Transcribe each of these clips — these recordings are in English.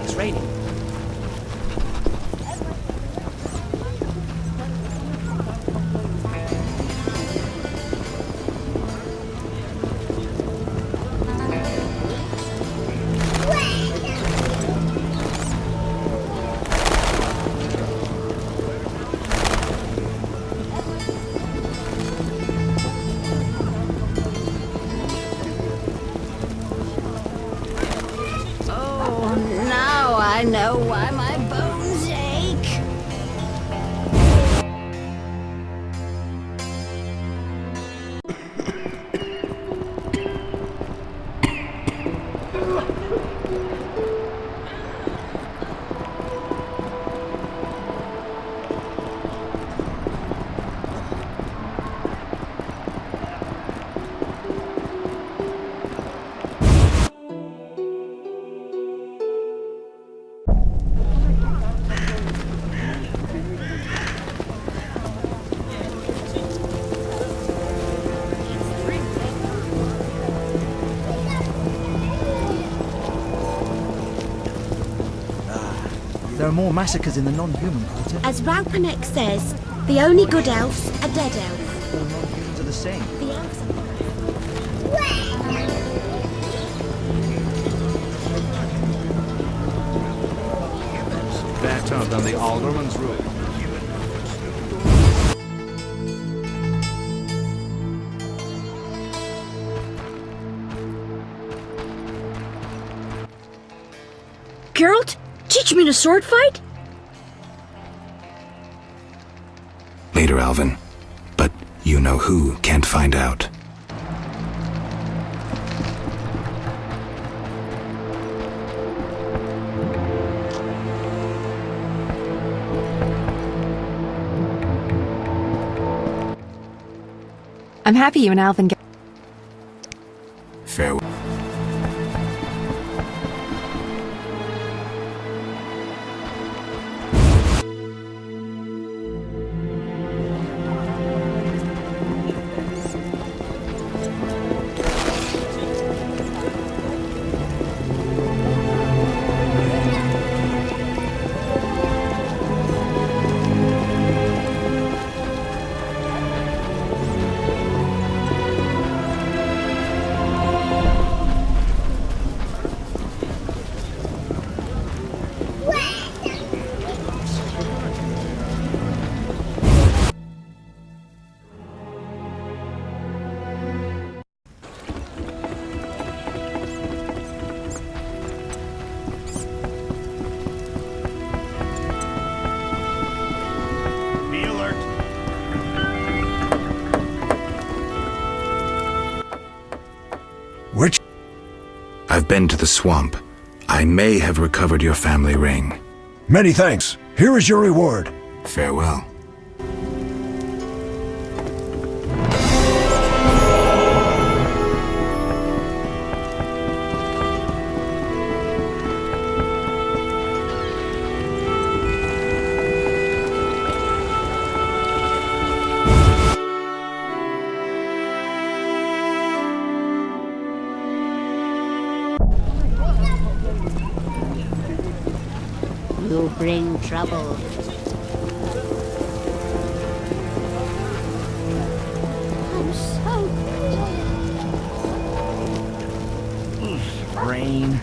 It's raining. Now I know why my bones ache. There are more massacres in the non-human quarter. As Raupanek says, the only good elves are dead elves. All non-humans are the same. The elves are... Better than the alderman's rule. Geralt, teach me to sword fight? Later, Alvin. But you know who can't find out. I'm happy you and Alvin get... Farewell. Be alert. Which? I've been to the swamp. I may have recovered your family ring. Many thanks. Here is your reward. Farewell. You bring trouble. I'm so Rain.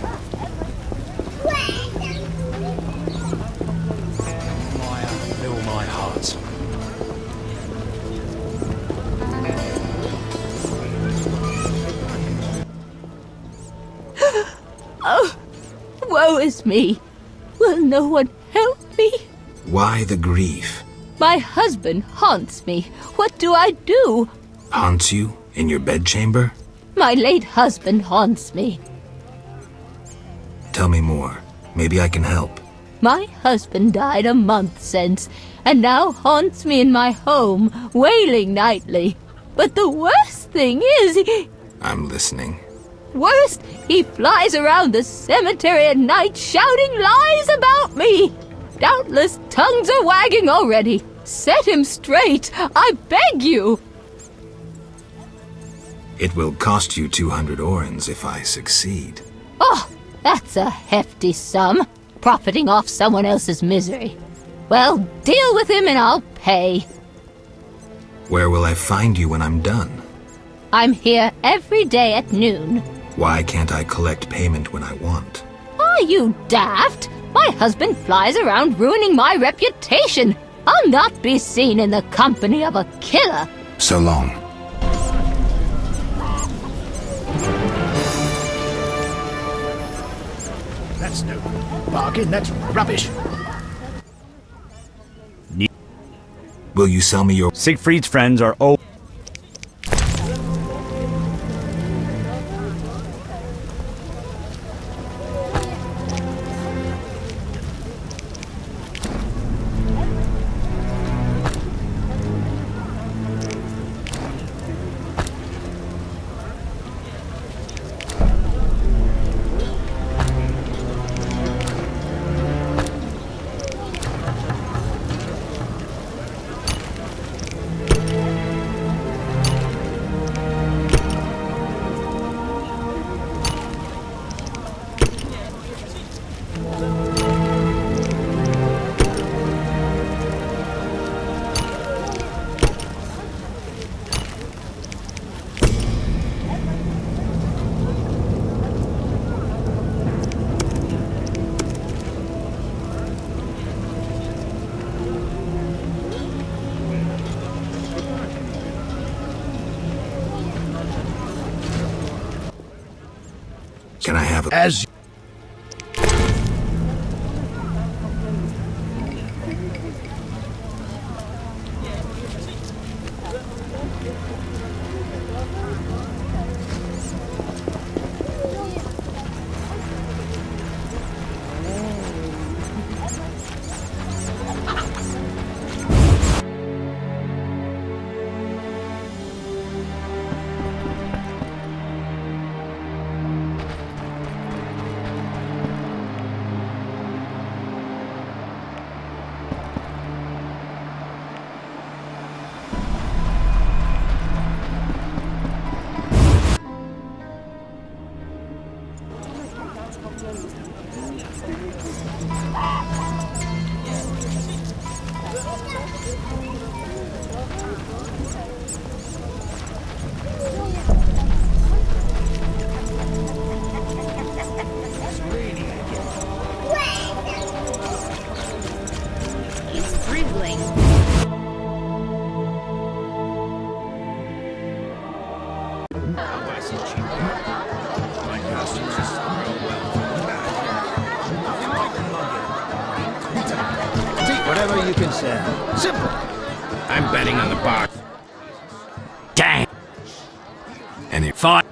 Fill my heart. Oh, woe is me. Will no one help me? Why the grief? My husband haunts me. What do I do? Haunts you in your bedchamber? My late husband haunts me. Tell me more. Maybe I can help. My husband died a month since, and now haunts me in my home, wailing nightly. But the worst thing is, I'm listening. worst, he flies around the cemetery at night shouting lies about me. Doubtless tongues are wagging already. Set him straight, I beg you. It will cost you 200 orens if I succeed. Oh, that's a hefty sum, profiting off someone else's misery. Well, deal with him and I'll pay. Where will I find you when I'm done? I'm here every day at noon. Why can't I collect payment when I want? Are you daft? My husband flies around ruining my reputation. I'll not be seen in the company of a killer. So long. That's no bargain, that's rubbish. Will you sell me your... Siegfried's friends are old. Can I have a... As It's drizzling. Whatever you can say. Simple. I'm betting on the box. Dang. Any... Fine.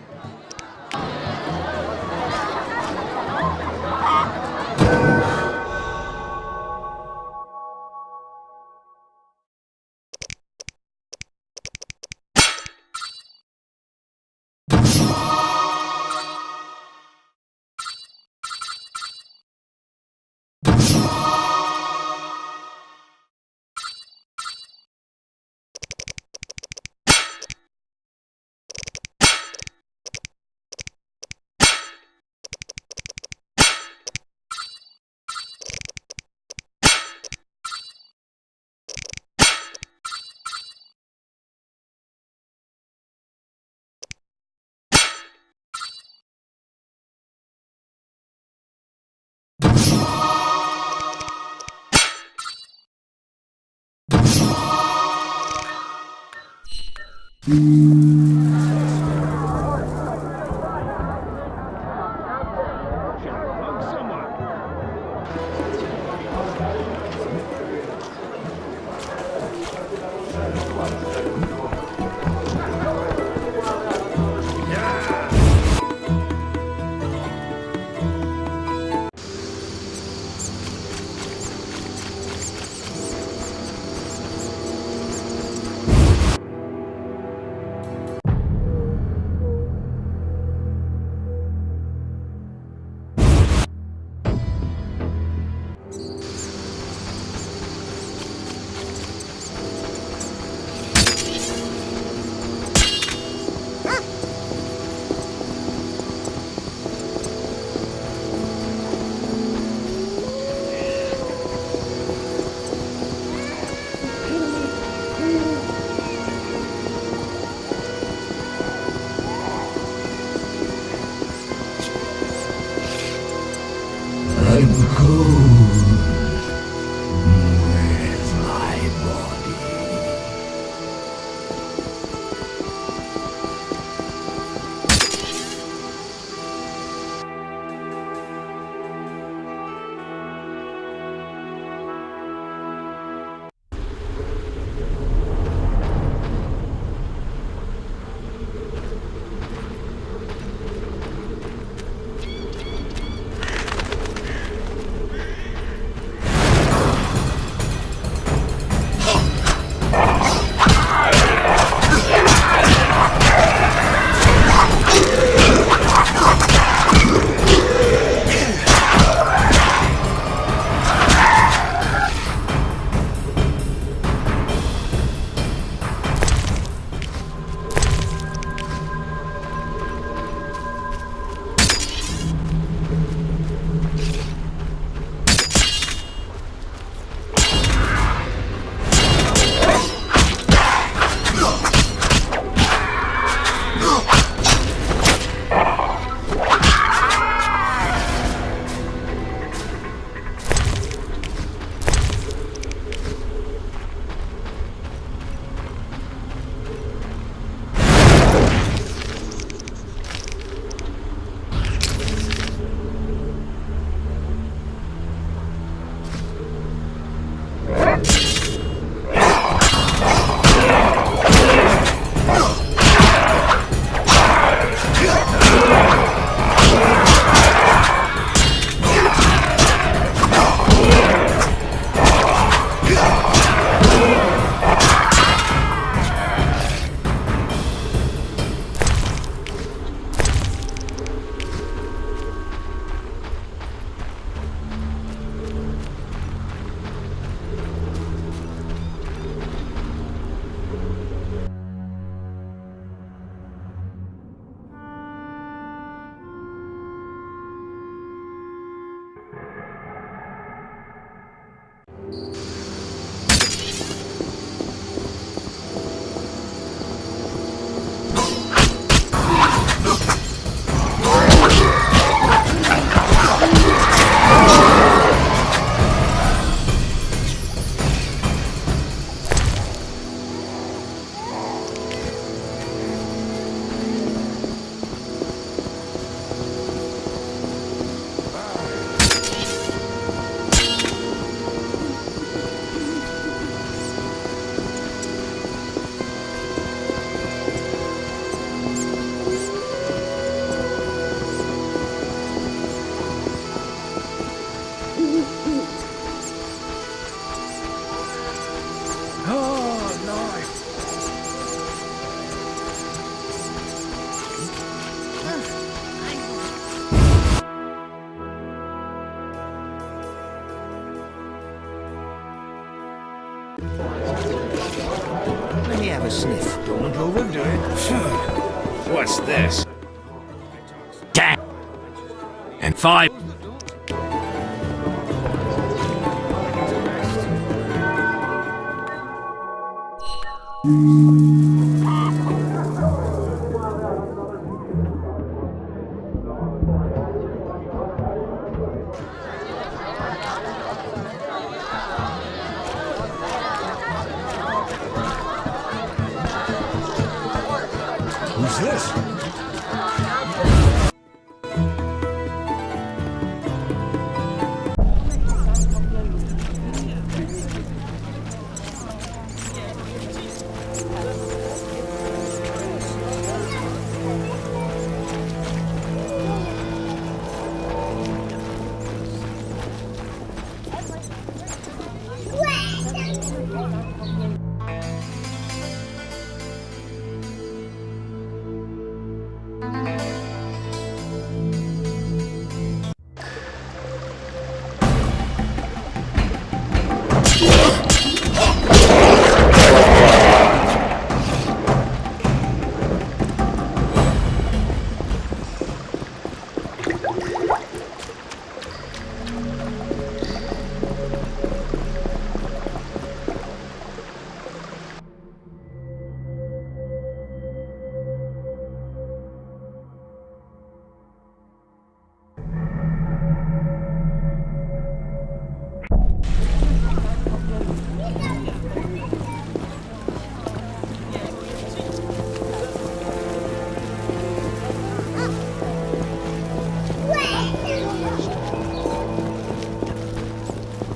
have a sniff. Don't overdo it. What's this? 10 and 5. Who's this?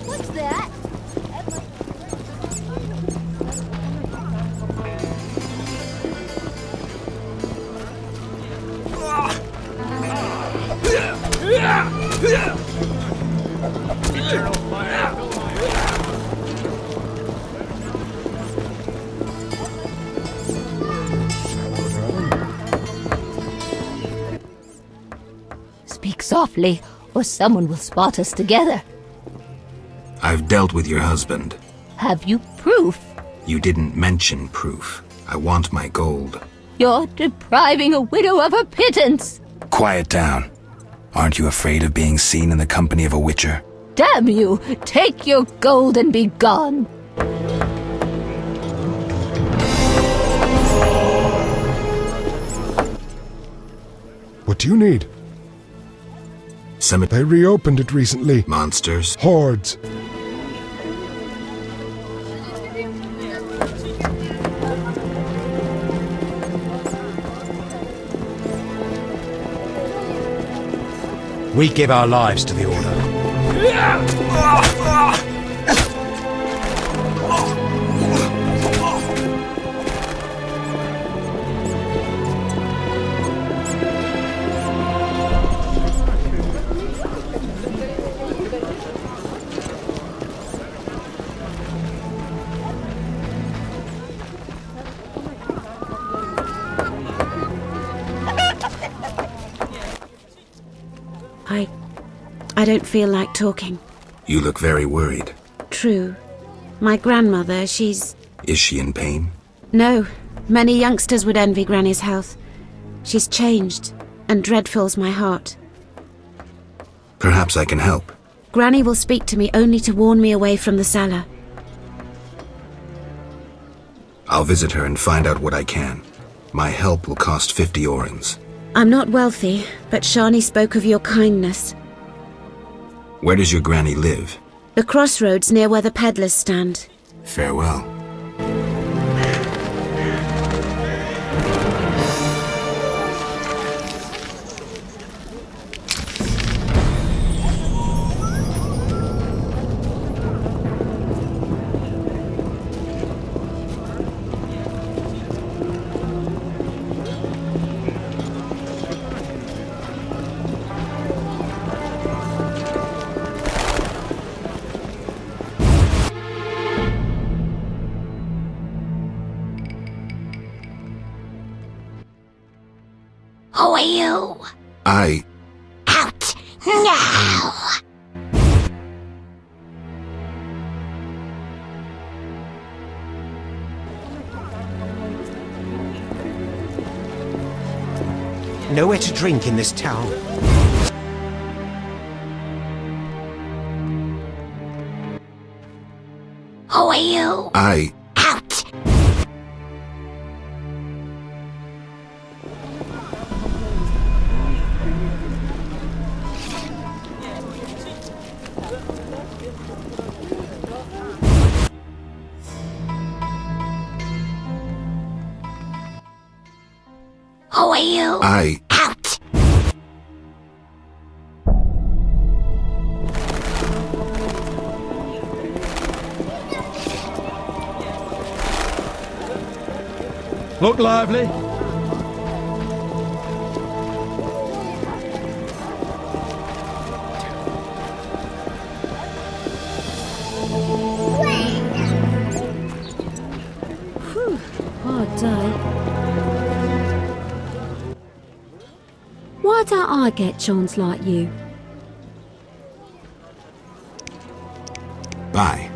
What's that? Speak softly, or someone will spot us together. I've dealt with your husband. Have you proof? You didn't mention proof. I want my gold. You're depriving a widow of her pittance. Quiet down. Aren't you afraid of being seen in the company of a witcher? Damn you! Take your gold and be gone. What do you need? Cemetery They reopened it recently. monsters. Hordes. We give our lives to the Order. I don't feel like talking. You look very worried. True. My grandmother, she's... Is she in pain? No. Many youngsters would envy Granny's health. She's changed, and dread fills my heart. Perhaps I can help. Granny will speak to me only to warn me away from the cellar. I'll visit her and find out what I can. My help will cost 50 orens. I'm not wealthy, but Shani spoke of your kindness. Where does your granny live? The crossroads near where the peddlers stand. Farewell. Who are you? I... Out now! Nowhere to drink in this town. Who are you? Out! Who are you? Out! Look lively. Hard day. Why don't I get chons like you? Bye.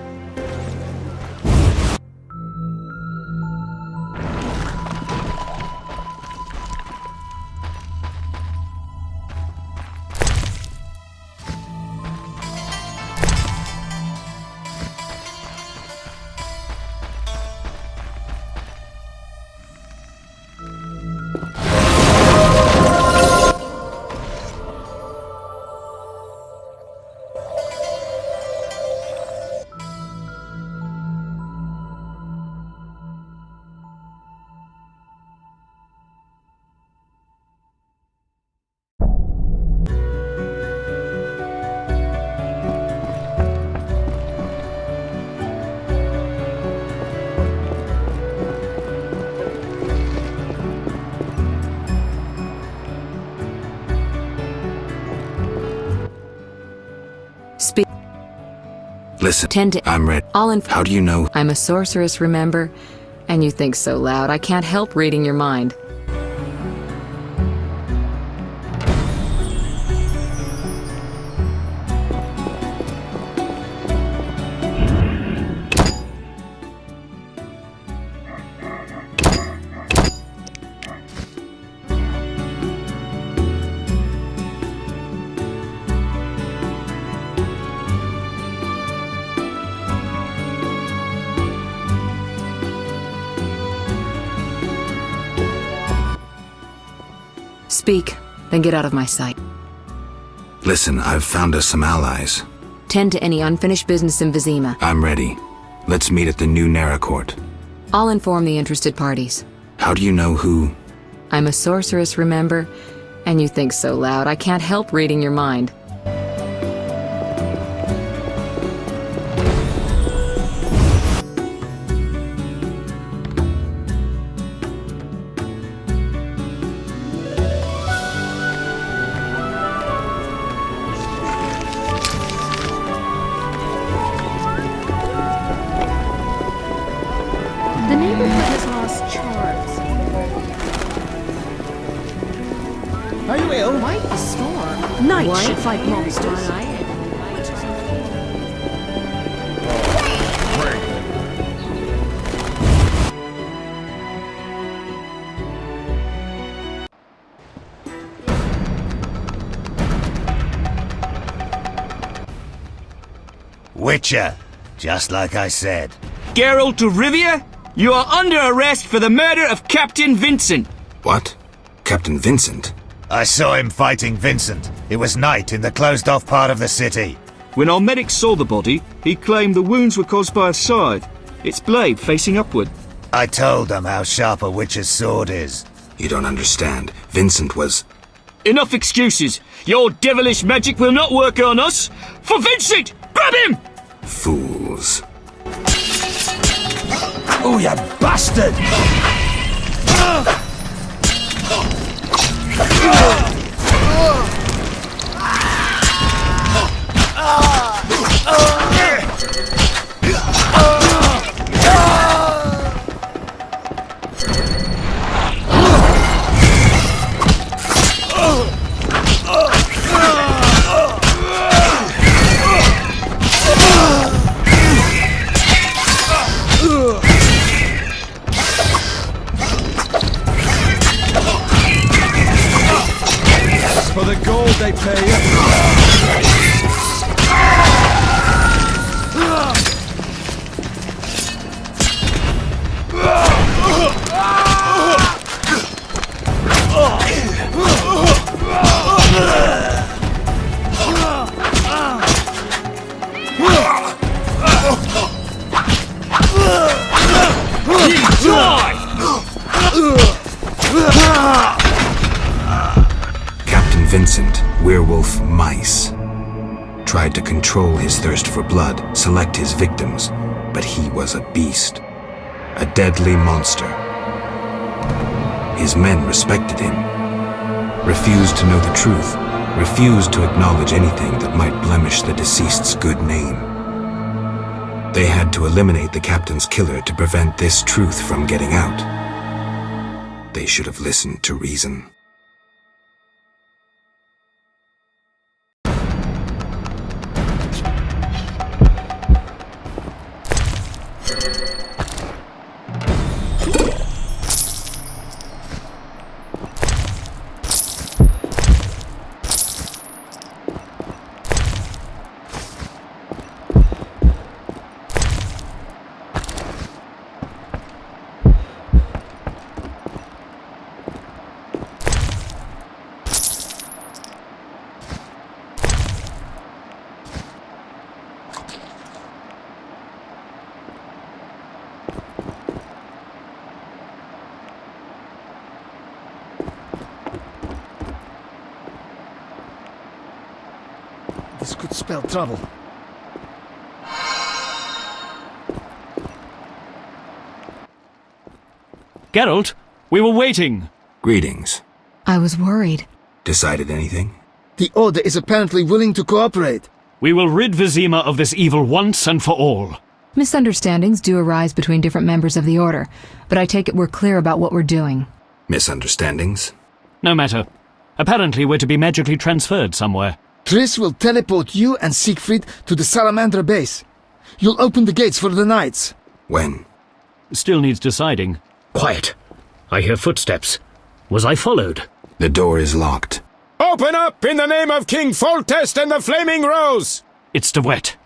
Speak. Listen, I'm ready. How do you know? I'm a sorceress, remember? And you think so loud, I can't help reading your mind. Speak, then get out of my sight. Listen, I've found us some allies. Tend to any unfinished business in Vizima. I'm ready. Let's meet at the new Naracourt. I'll inform the interested parties. How do you know who? I'm a sorceress, remember? And you think so loud, I can't help reading your mind. The neighborhood has lost charms. Are you ill? Quite the storm. Knights should fight monsters. Witcher, just like I said. Geralt of Rivia, you are under arrest for the murder of Captain Vincent. What? Captain Vincent? I saw him fighting Vincent. It was night in the closed-off part of the city. When our medic saw the body, he claimed the wounds were caused by a scythe, its blade facing upward. I told them how sharp a witcher's sword is. You don't understand. Vincent was... Enough excuses. Your devilish magic will not work on us. For Vincent! Grab him! Fools. Oh, you bastard! For the gold they pay you. Captain Vincent, werewolf mice, tried to control his thirst for blood, select his victims, but he was a beast, a deadly monster. His men respected him, refused to know the truth, refused to acknowledge anything that might blemish the deceased's good name. They had to eliminate the captain's killer to prevent this truth from getting out. They should have listened to reason. This could spell trouble. Geralt, we were waiting. Greetings. I was worried. Decided anything? The Order is apparently willing to cooperate. We will rid Vizima of this evil once and for all. Misunderstandings do arise between different members of the Order, but I take it we're clear about what we're doing. Misunderstandings? No matter. Apparently we're to be magically transferred somewhere. Triss will teleport you and Siegfried to the Salamandra base. You'll open the gates for the knights. When? Still needs deciding. Quiet. I hear footsteps. Was I followed? The door is locked. Open up in the name of King Foltest and the Flaming Rose! It's De Wet.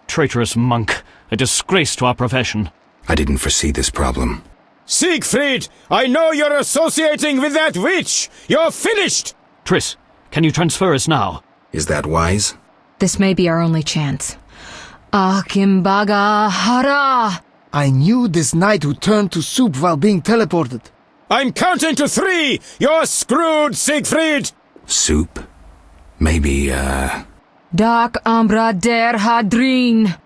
Traitorous monk. A disgrace to our profession. I didn't foresee this problem. Siegfried, I know you're associating with that witch! You're finished! Triss, can you transfer us now? Is that wise? This may be our only chance. Akimbaga Hara! I knew this knight who turned to soup while being teleported. I'm counting to 3! You're screwed, Siegfried! Soup? Maybe, Dark Ambra der Hadrin!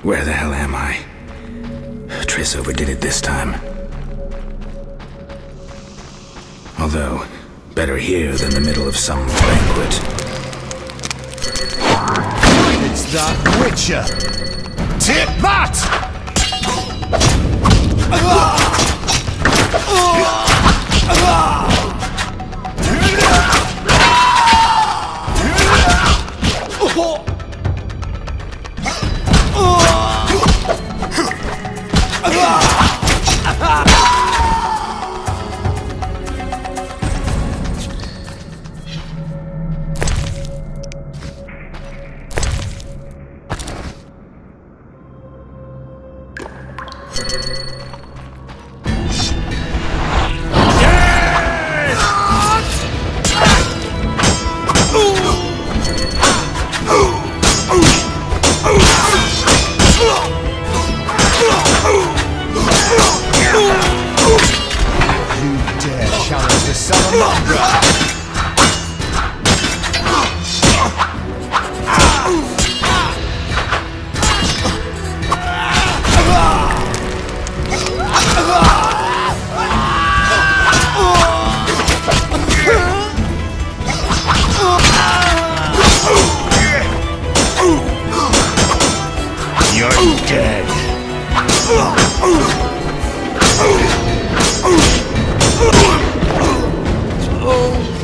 Where the hell am I? Triss overdid it this time. Although, better here than the middle of some banquet. It's that Witcher! Tip that! Oh!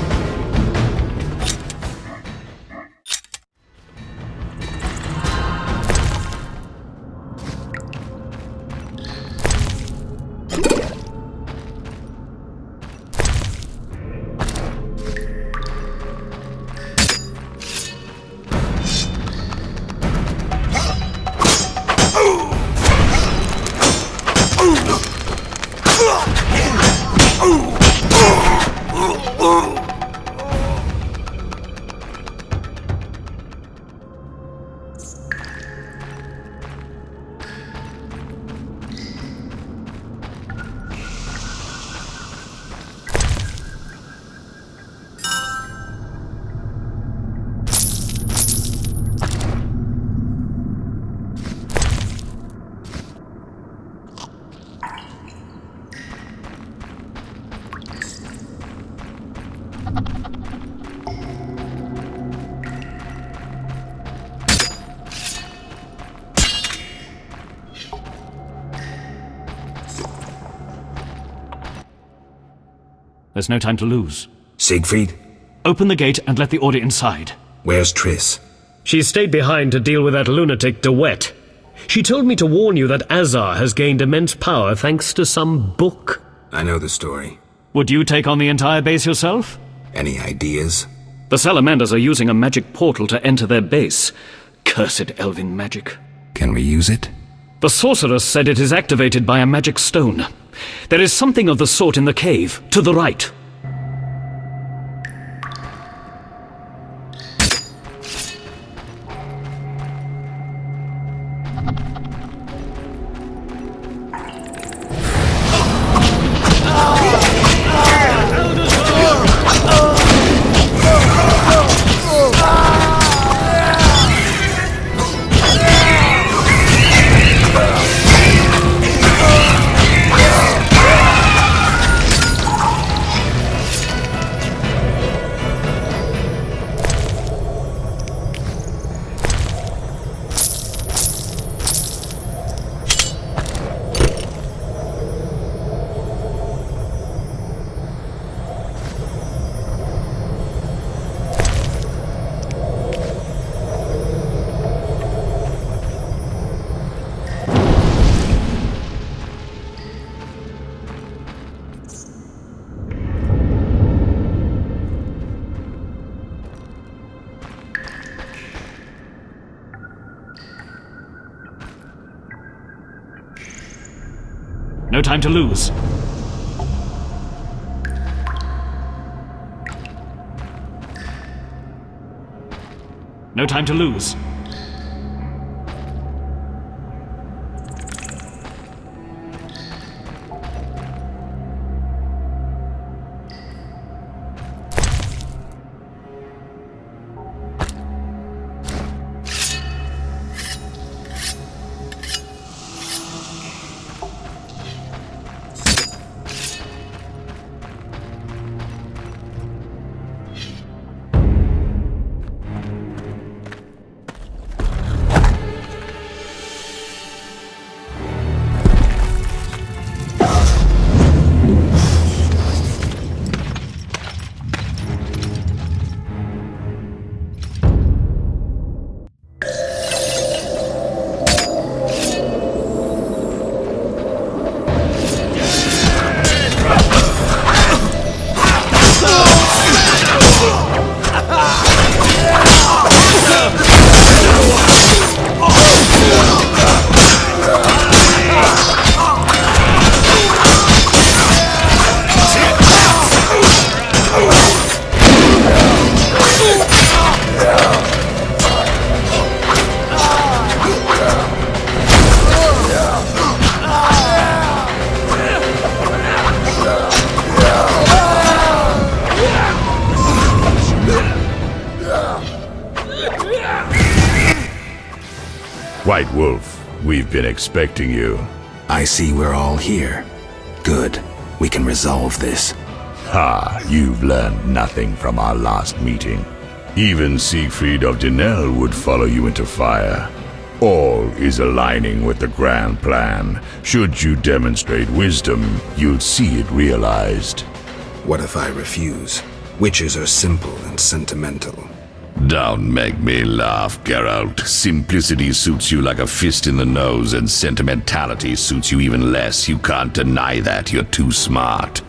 There's no time to lose. Siegfried? Open the gate and let the Order inside. Where's Triss? She stayed behind to deal with that lunatic De Wet. She told me to warn you that Azar has gained immense power thanks to some book. I know the story. Would you take on the entire base yourself? Any ideas? The Salamanders are using a magic portal to enter their base. Cursed elven magic. Can we use it? The sorceress said it is activated by a magic stone. There is something of the sort in the cave, to the right. No time to lose. No time to lose. White Wolf, we've been expecting you. I see we're all here. Good. We can resolve this. Ha, you've learned nothing from our last meeting. Even Siegfried of Denel would follow you into fire. All is aligning with the grand plan. Should you demonstrate wisdom, you'll see it realized. What if I refuse? Witches are simple and sentimental. Don't make me laugh, Geralt. Simplicity suits you like a fist in the nose, and sentimentality suits you even less. You can't deny that. You're too smart.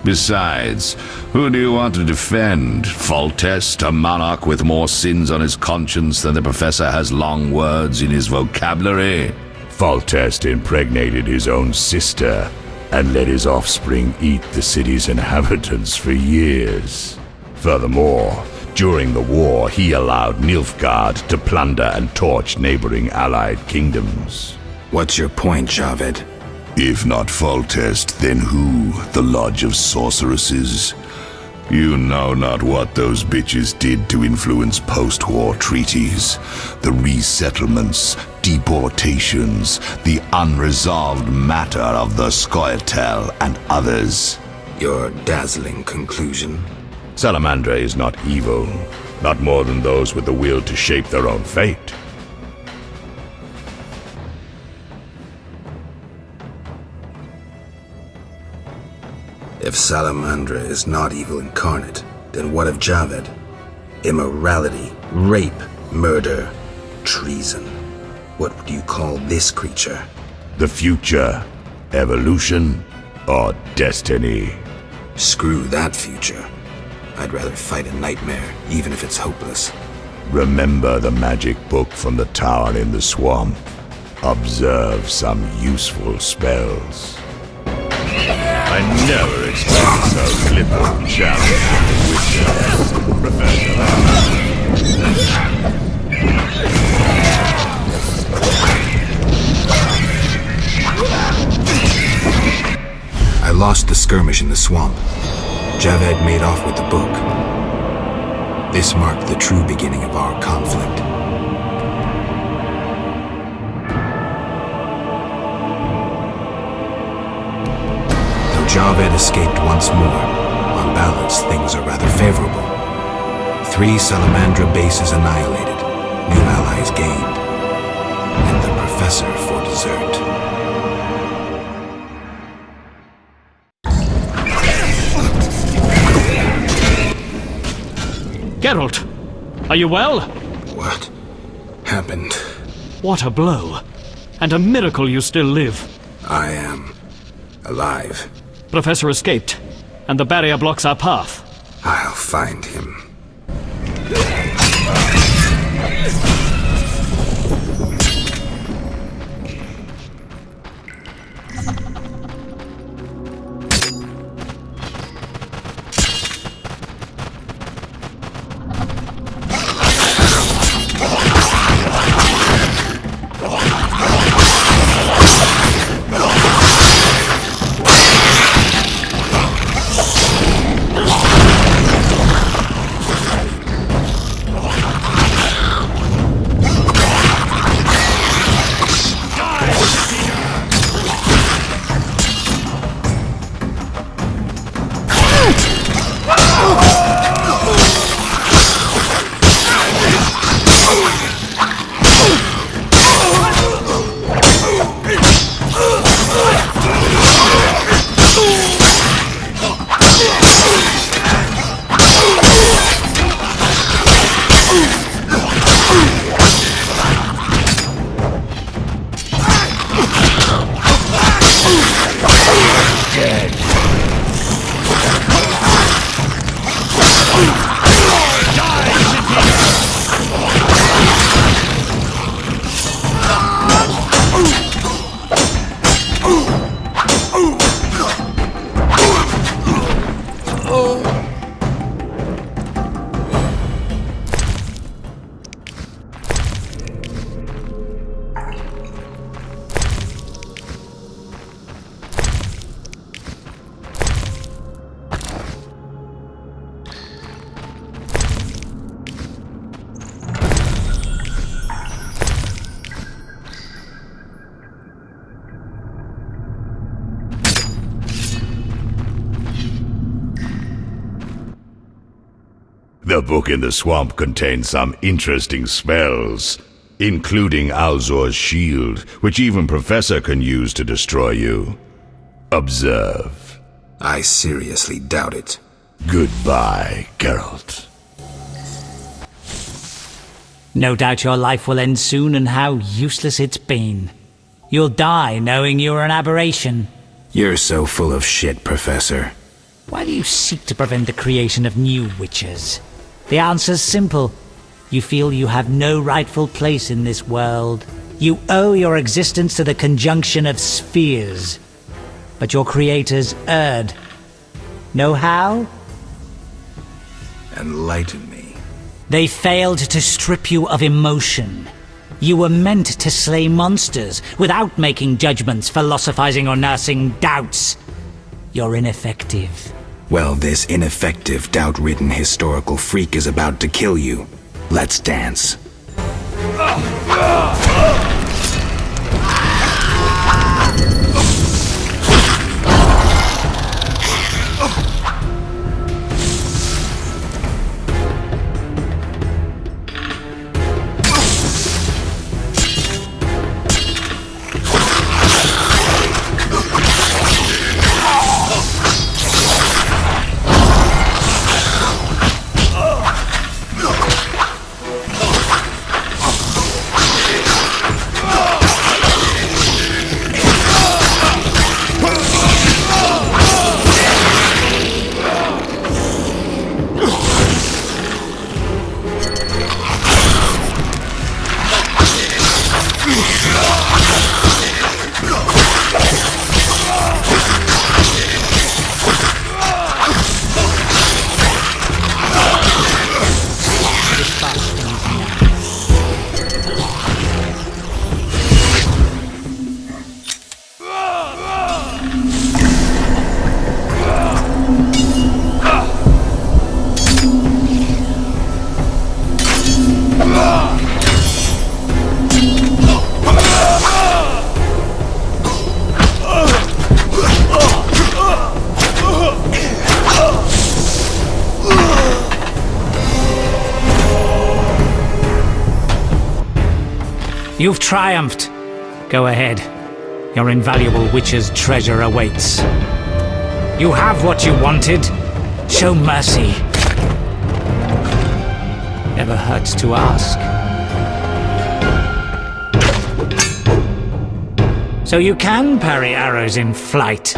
Besides, who do you want to defend? Foltest, a monarch with more sins on his conscience than the professor has long words in his vocabulary? Foltest impregnated his own sister and let his offspring eat the city's inhabitants for years. Furthermore, during the war, he allowed Nilfgaard to plunder and torch neighboring allied kingdoms. What's your point, Javed? If not Foltest, then who? The Lodge of Sorceresses? You know not what those bitches did to influence post-war treaties. The resettlements, deportations, the unresolved matter of the Scoia'tael and others. Your dazzling conclusion? Salamandra is not evil, not more than those with the will to shape their own fate. If Salamandra is not evil incarnate, then what of Javed? Immorality, rape, murder, treason. What would you call this creature? The future, evolution, or destiny? Screw that future. I'd rather fight a nightmare, even if it's hopeless. Remember the magic book from the tower in the swamp. Observe some useful spells. I never expected so flippant challenge with Professor. I lost the skirmish in the swamp. Javed made off with the book. This marked the true beginning of our conflict. Though Javed escaped once more, on balance things are rather favorable. 3 Salamandra bases annihilated, new allies gained, and the Professor for dessert. Geralt, are you well? What happened? What a blow. And a miracle you still live. I am alive. Professor escaped, and the barrier blocks our path. I'll find him. The book in the swamp contains some interesting spells, including Alzor's shield, which even Professor can use to destroy you. Observe. I seriously doubt it. Goodbye, Geralt. No doubt your life will end soon, and how useless it's been. You'll die knowing you're an aberration. You're so full of shit, Professor. Why do you seek to prevent the creation of new witches? The answer's simple. You feel you have no rightful place in this world. You owe your existence to the conjunction of spheres. But your creators erred. Know how? Enlighten me. They failed to strip you of emotion. You were meant to slay monsters without making judgments, philosophizing, or nursing doubts. You're ineffective. Well, this ineffective, doubt-ridden historical freak is about to kill you. Let's dance. You've triumphed. Go ahead. Your invaluable witch's treasure awaits. You have what you wanted. Show mercy. Never hurts to ask. So you can parry arrows in flight.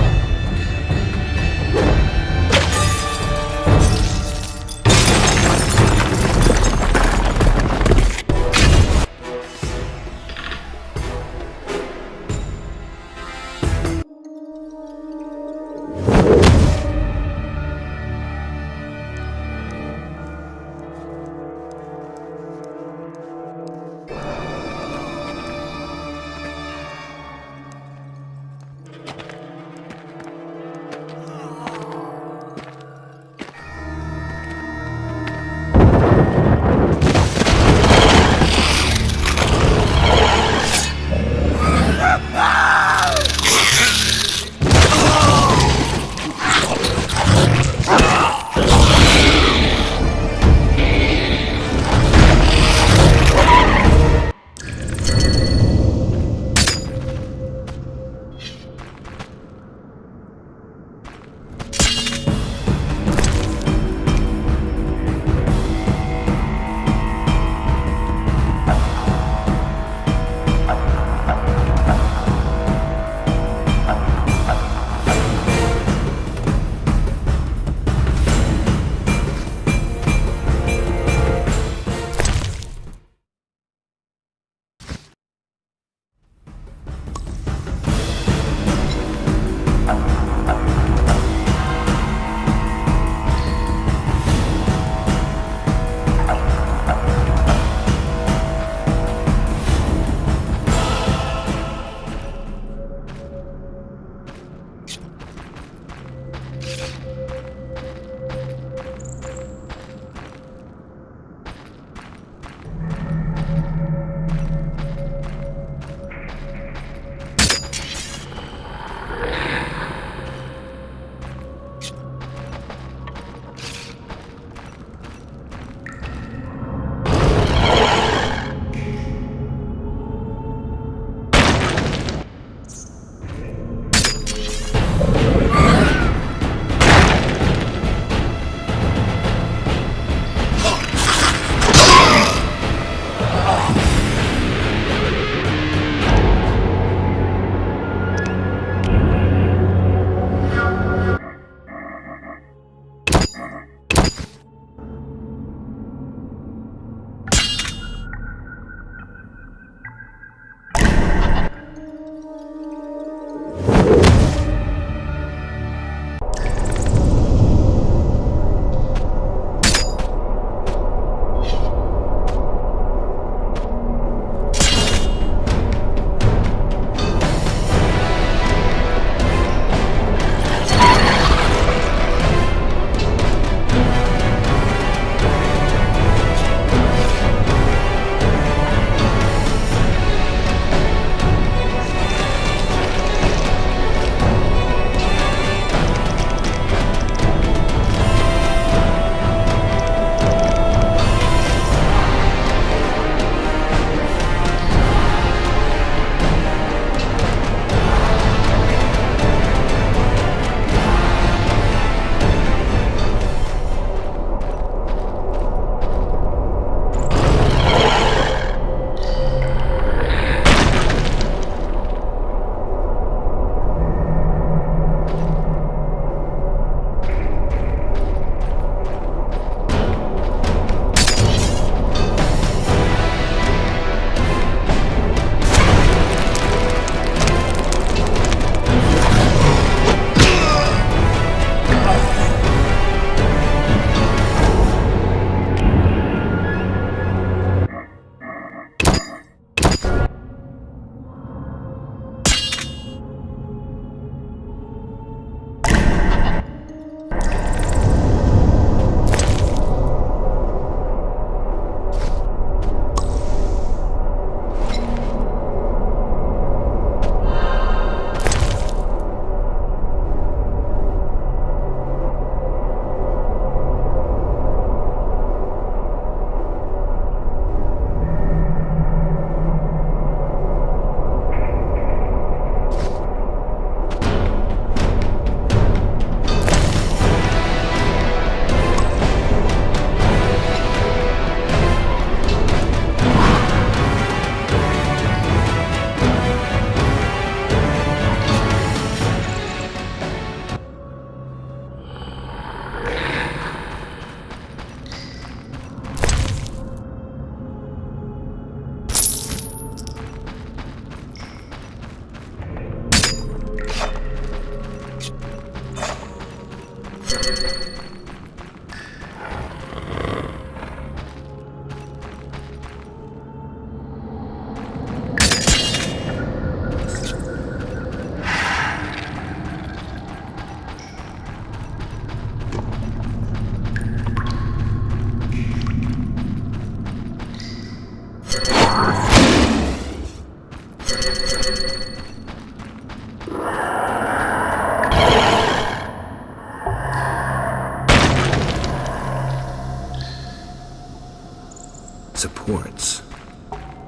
Supports.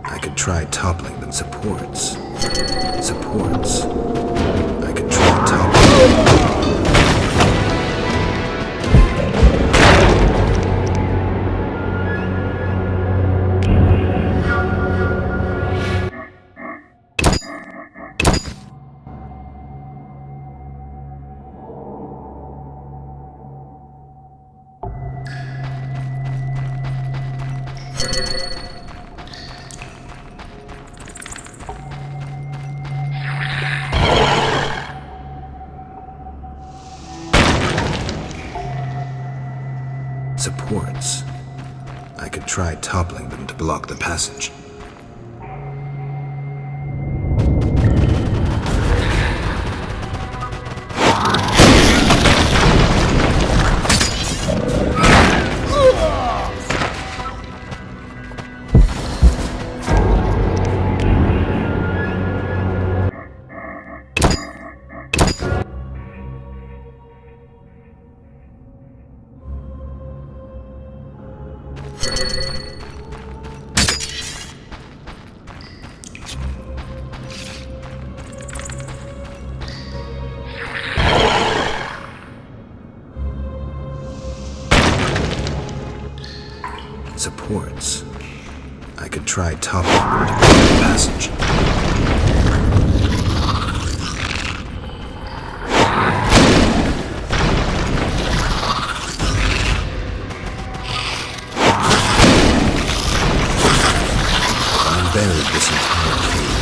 I could try toppling them. Supports. Supports. I could try toppling. Supports. I could try toppling them to block the passage. Supports. I could try toppling them to block the passage. If I buried this entire cave,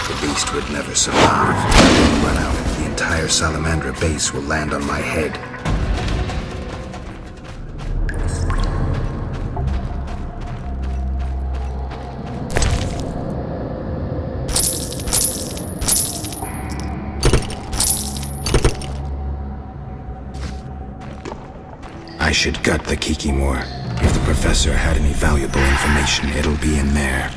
the beast would never survive. I will run out. The entire Salamandra base will land on my head. I should gut the Kikimor. If the professor had any valuable information, it'll be in there.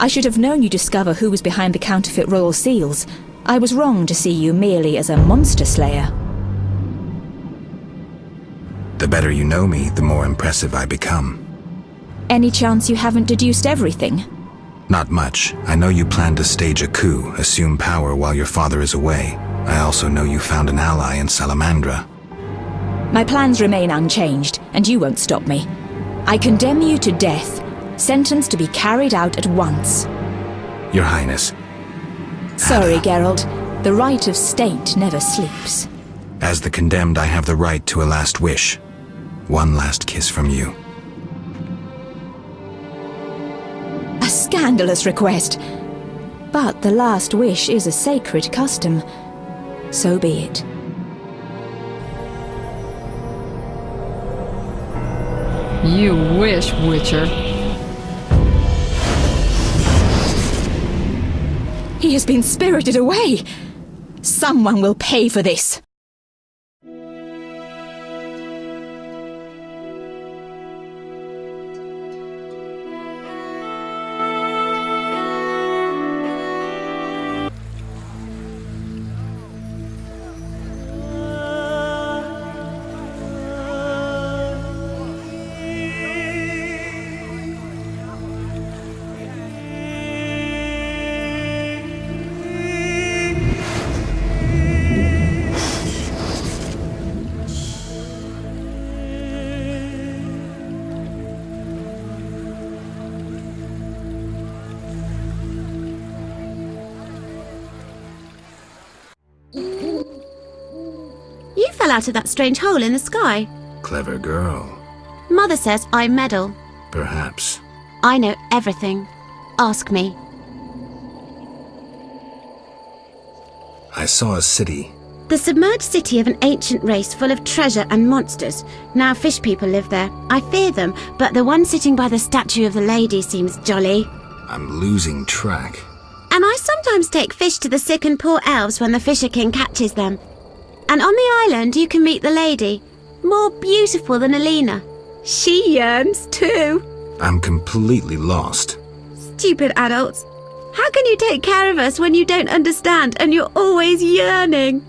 I should have known you'd discover who was behind the counterfeit royal seals. I was wrong to see you merely as a monster slayer. The better you know me, the more impressive I become. Any chance you haven't deduced everything? Not much. I know you plan to stage a coup, assume power while your father is away. I also know you found an ally in Salamandra. My plans remain unchanged, and you won't stop me. I condemn you to death, sentenced to be carried out at once. Your Highness. Sorry, Geralt. The right of state never sleeps. As the condemned, I have the right to a last wish. One last kiss from you. scandalous request. But the last wish is a sacred custom. So be it. You wish, Witcher. He has been spirited away. Someone will pay for this. You fell out of that strange hole in the sky. Clever girl. Mother says I meddle. Perhaps. I know everything. Ask me. I saw a city. The submerged city of an ancient race full of treasure and monsters. Now fish people live there. I fear them, but the one sitting by the statue of the lady seems jolly. I'm losing track. And I sometimes take fish to the sick and poor elves when the Fisher King catches them. And on the island you can meet the lady, more beautiful than Alina. She yearns too. I'm completely lost. Stupid adults. How can you take care of us when you don't understand and you're always yearning?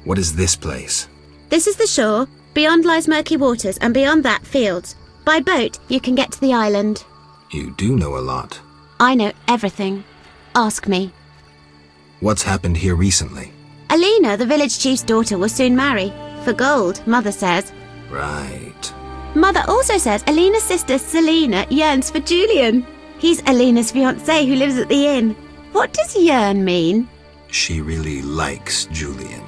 What is this place? This is the shore. Beyond lies murky waters, and beyond that, fields. By boat, you can get to the island. You do know a lot. I know everything. Ask me. What's happened here recently? Alina, the village chief's daughter, will soon marry. For gold, Mother says. Right. Mother also says Alina's sister Selena yearns for Julian. He's Alina's fiancé who lives at the inn. What does yearn mean? She really likes Julian.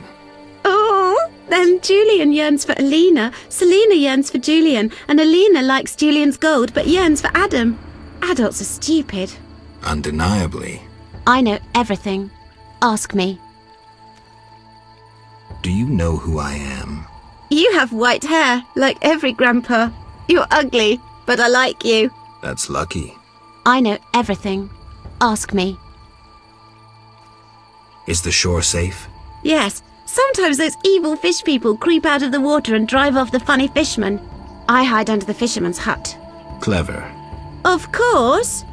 Oh, then Julian yearns for Alina, Selena yearns for Julian, and Alina likes Julian's gold but yearns for Adam. Adults are stupid. Undeniably. I know everything. Ask me. Do you know who I am? You have white hair, like every grandpa. You're ugly, but I like you. That's lucky. I know everything. Ask me. Is the shore safe? Yes, sometimes those evil fish people creep out of the water and drive off the funny fishermen. I hide under the fisherman's hut. Clever. Of course.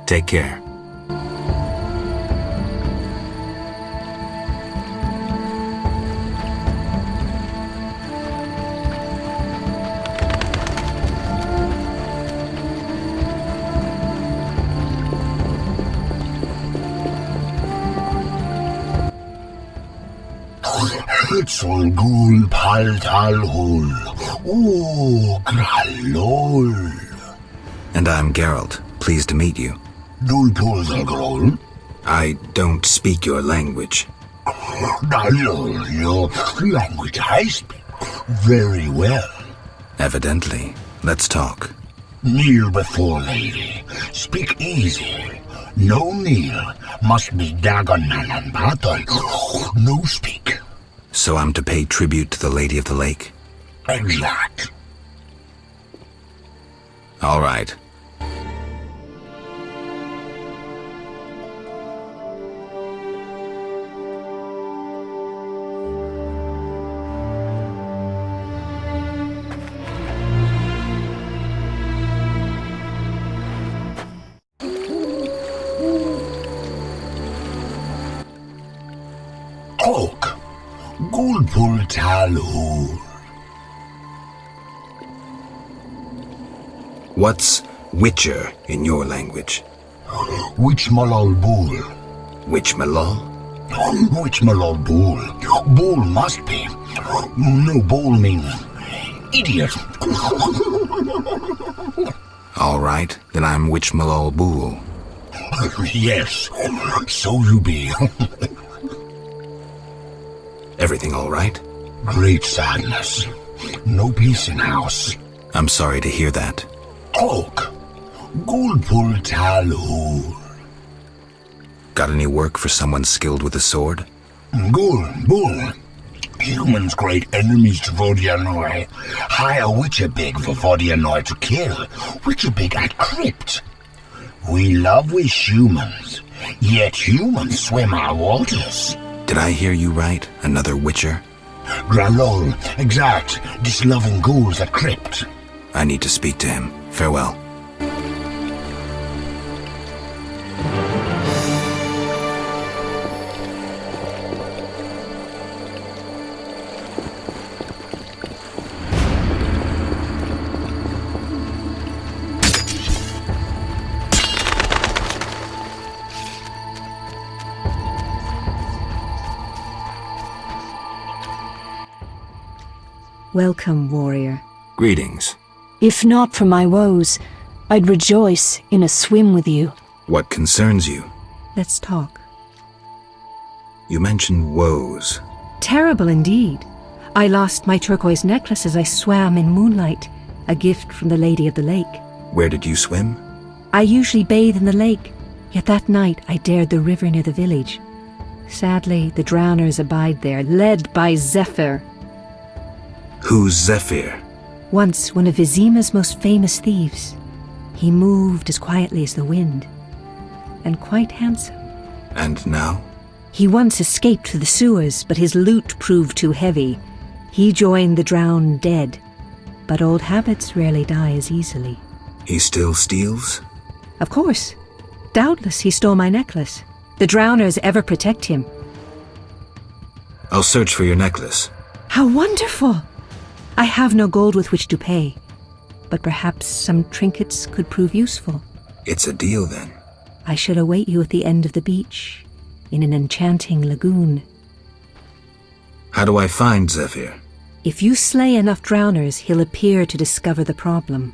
Take care. Hitzol gul paltal hul. Oh, grallol. And I'm Geralt. Pleased to meet you. Dulpolzalgrol? I don't speak your language. Dalol, your language I speak very well. Evidently. Let's talk. Kneel before lady. Speak easy. No kneel. Must be Dagonan battle. No speak. So I'm to pay tribute to the Lady of the Lake? Exact. All right. Talk. Gulpul talhul. What's Witcher in your language? Which malal bull? Which malal? Which malal bull? Bull must be. No, bull means idiot. All right, then I'm Witch Malal Bull. Yes, so you be. Everything all right? Great sadness. No peace in house. I'm sorry to hear that. Hulk. Gulpul Talhur. Got any work for someone skilled with a sword? Bull. Humans great enemies to Vodianoi. Hire Witcherbig for Vodianoi to kill. Witcherbig at crypt. We love wish humans, yet humans swim our waters. Did I hear you right? Another Witcher? Gralol, exact. Disloving ghouls at crypt. I need to speak to him. Farewell. Welcome, warrior. Greetings. If not for my woes, I'd rejoice in a swim with you. What concerns you? Let's talk. You mentioned woes. Terrible indeed. I lost my turquoise necklace as I swam in moonlight, a gift from the Lady of the Lake. Where did you swim? I usually bathe in the lake, yet that night I dared the river near the village. Sadly, the drowners abide there, led by Zephyr. Who's Zephyr? Once one of Vizima's most famous thieves. He moved as quietly as the wind, and quite handsome. And now? He once escaped through the sewers, but his loot proved too heavy. He joined the drowned dead, but old habits rarely die as easily. He still steals? Of course. Doubtless he stole my necklace. The drowners ever protect him. I'll search for your necklace. How wonderful! I have no gold with which to pay, but perhaps some trinkets could prove useful. It's a deal, then. I shall await you at the end of the beach, in an enchanting lagoon. How do I find Zephyr? If you slay enough drowners, he'll appear to discover the problem.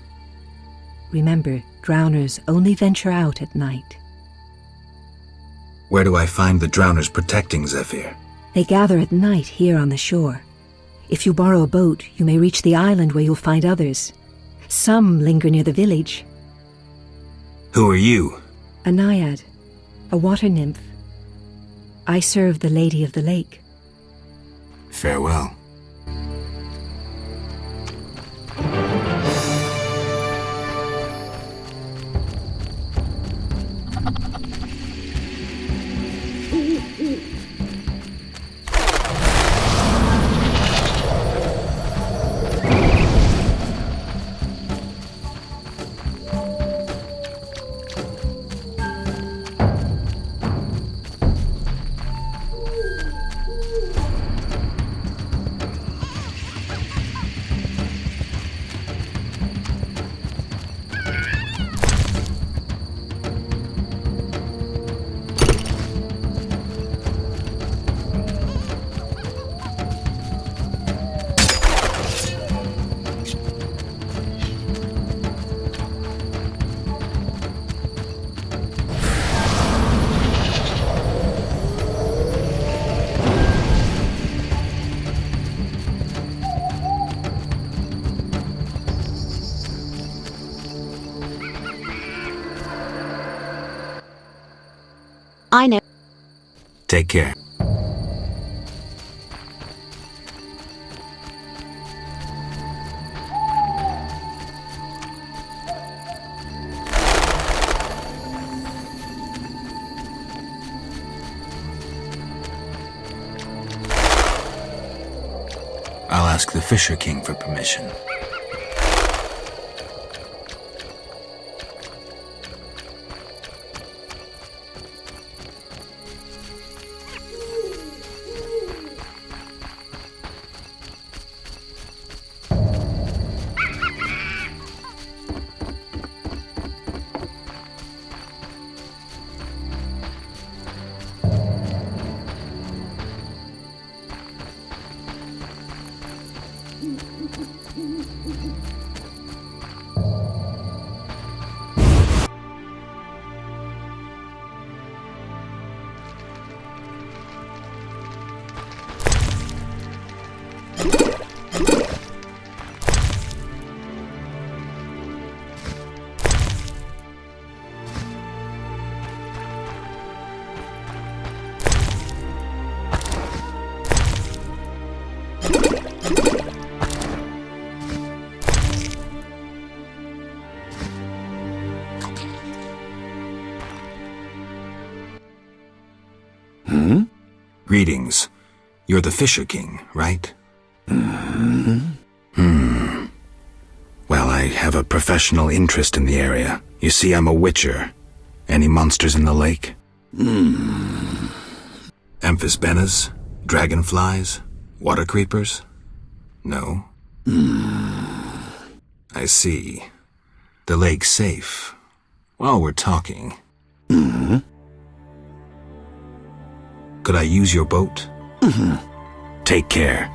Remember, drowners only venture out at night. Where do I find the drowners protecting Zephyr? They gather at night here on the shore. If you borrow a boat, you may reach the island where you'll find others. Some linger near the village. Who are you? A naiad, a water nymph. I serve the Lady of the Lake. Farewell. I know. Take care. I'll ask the Fisher King for permission. Greetings. You're the Fisher King, right? Well, I have a professional interest in the area. You see, I'm a witcher. Any monsters in the lake? Amphisbaenas? Dragonflies? Water creepers? No? I see. The lake's safe. While we're talking. Could I use your boat? Take care.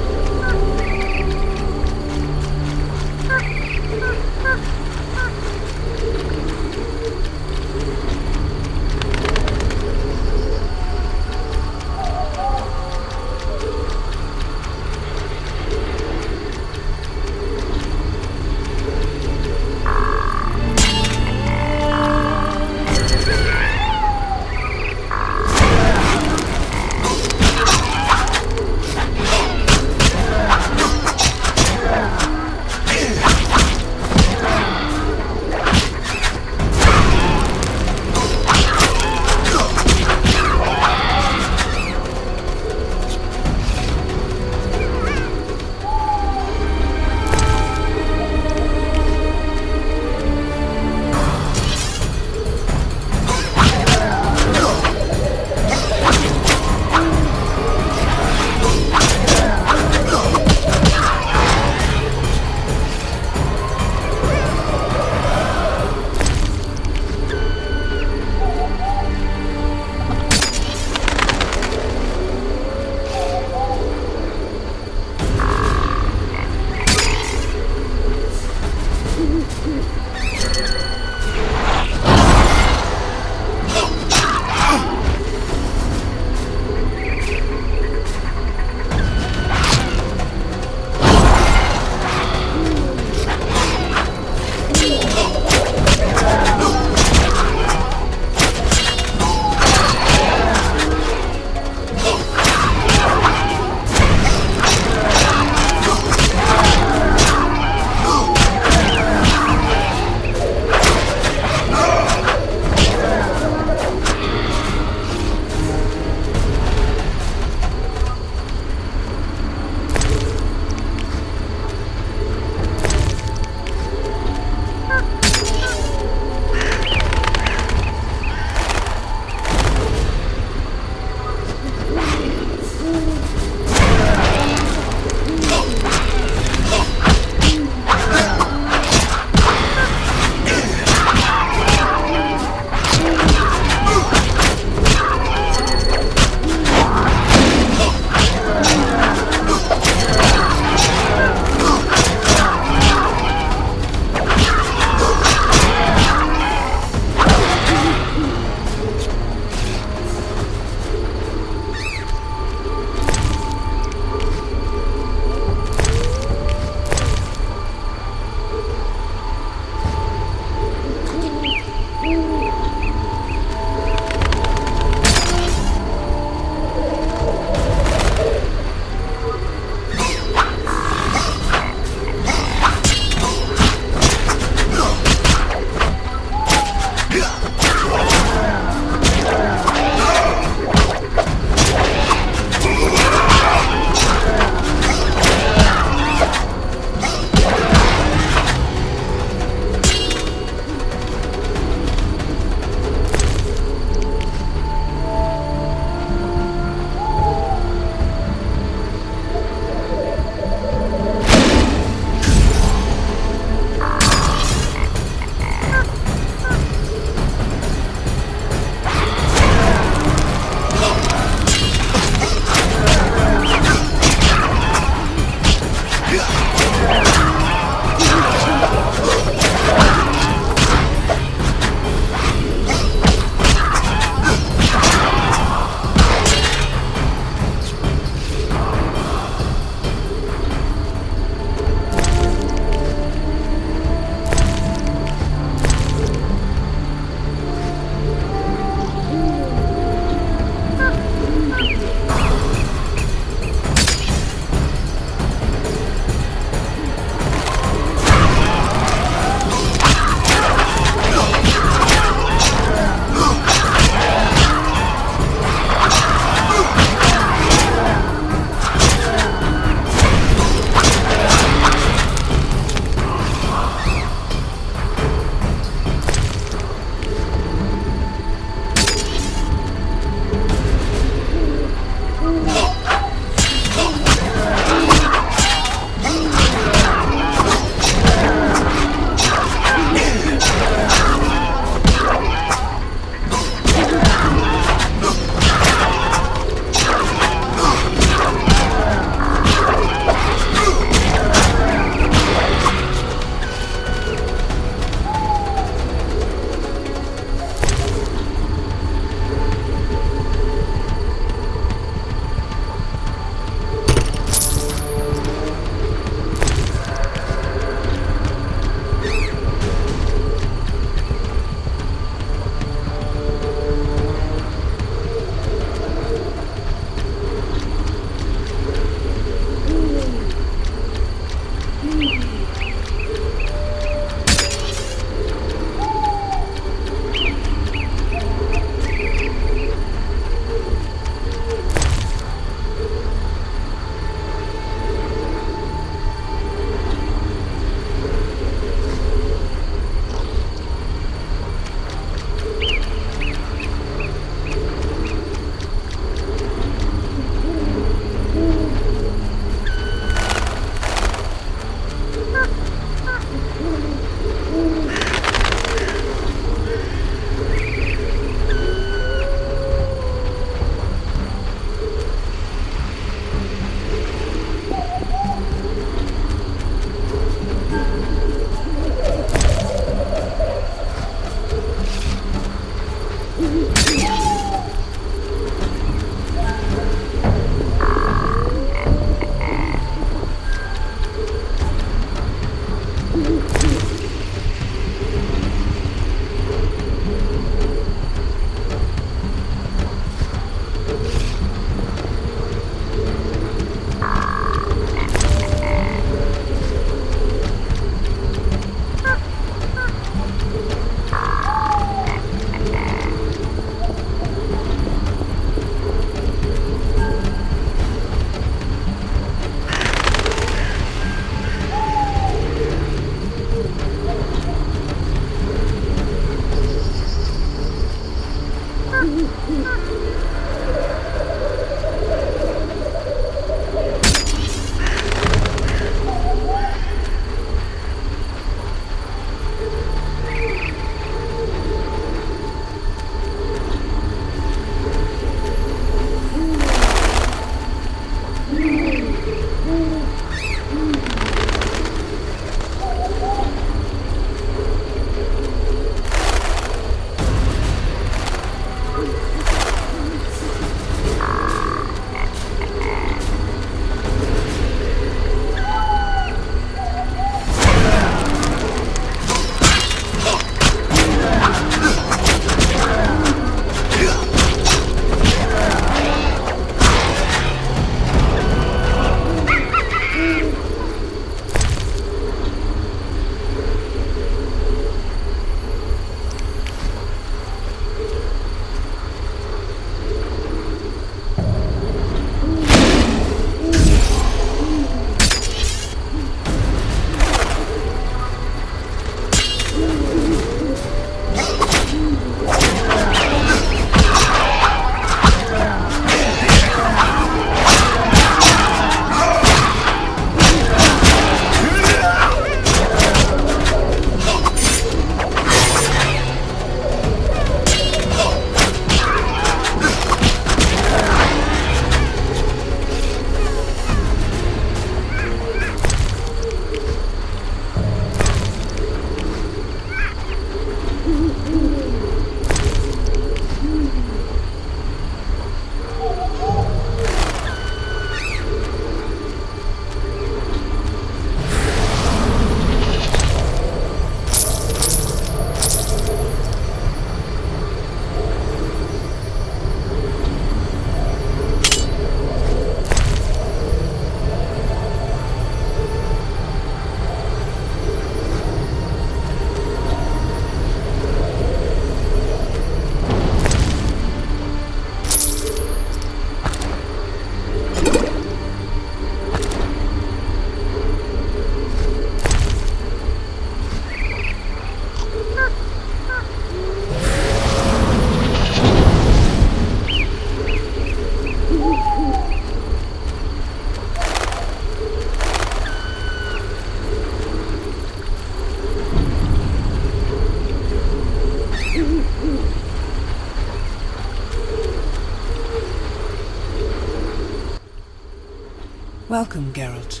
Welcome, Geralt.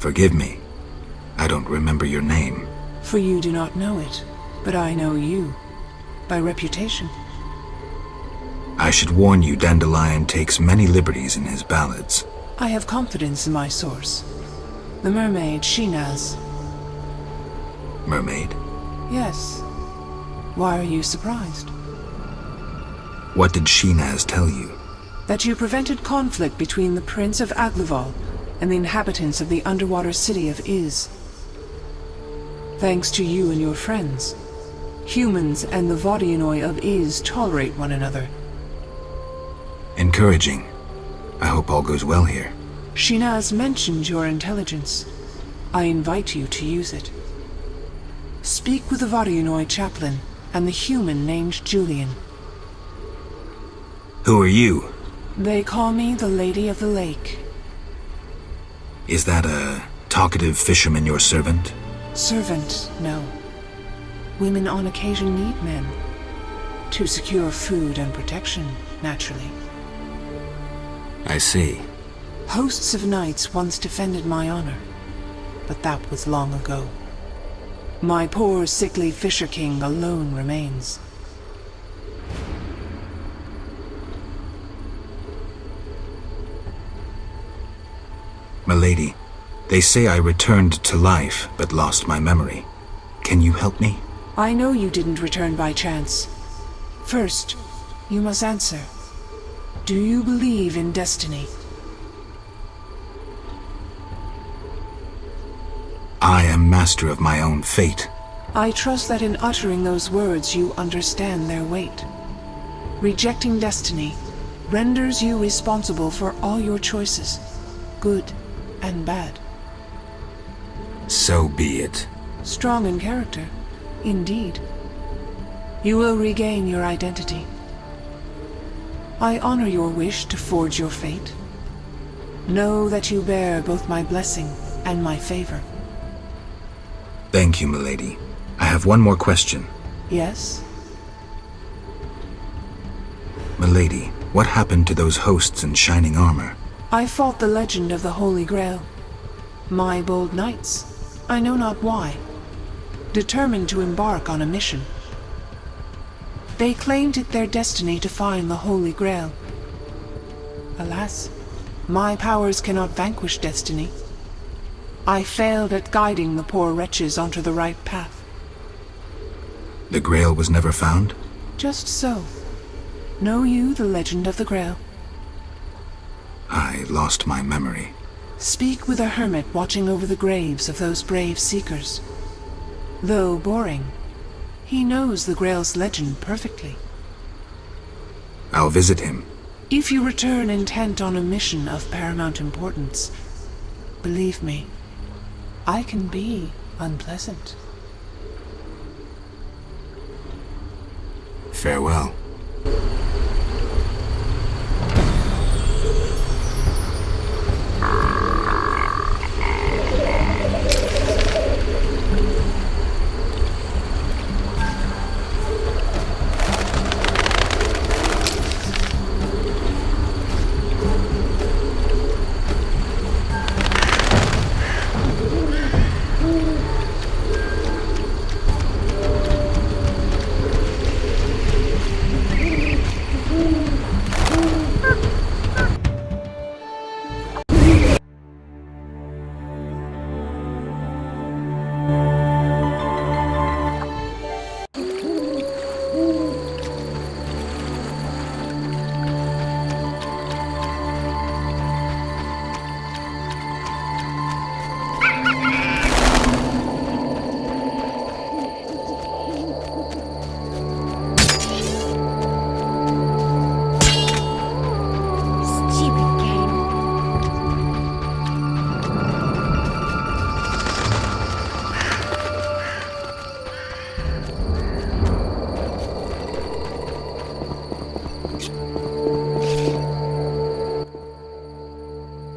Forgive me. I don't remember your name. For you do not know it, but I know you. By reputation. I should warn you, Dandelion takes many liberties in his ballads. I have confidence in my source. The mermaid, Shinaz. Mermaid? Yes. Why are you surprised? What did Shinaz tell you? That you prevented conflict between the Prince of Aglaval and the inhabitants of the underwater city of Iz. Thanks to you and your friends, humans and the Vodianoi of Iz tolerate one another. Encouraging. I hope all goes well here. Shinaz mentioned your intelligence. I invite you to use it. Speak with the Vodianoi chaplain and the human named Julian. Who are you? They call me the Lady of the Lake. Is that a talkative fisherman your servant? Servant, no. Women on occasion need men. To secure food and protection, naturally. I see. Hosts of knights once defended my honor, but that was long ago. My poor, sickly Fisher King alone remains. Milady, they say I returned to life, but lost my memory. Can you help me? I know you didn't return by chance. First, you must answer. Do you believe in destiny? I am master of my own fate. I trust that in uttering those words you understand their weight. Rejecting destiny renders you responsible for all your choices, good and bad. So be it. Strong in character, indeed. You will regain your identity. I honor your wish to forge your fate. Know that you bear both my blessing and my favor. Thank you, milady. I have one more question. Yes? Milady, what happened to those hosts in shining armor? I fought the legend of the Holy Grail. My bold knights, I know not why, determined to embark on a mission. They claimed it their destiny to find the Holy Grail. Alas, my powers cannot vanquish destiny. I failed at guiding the poor wretches onto the right path. The Grail was never found? Just so. Know you the legend of the Grail? I lost my memory. Speak with a hermit watching over the graves of those brave seekers. Though boring, he knows the Grail's legend perfectly. I'll visit him. If you return intent on a mission of paramount importance, believe me, I can be unpleasant. Farewell.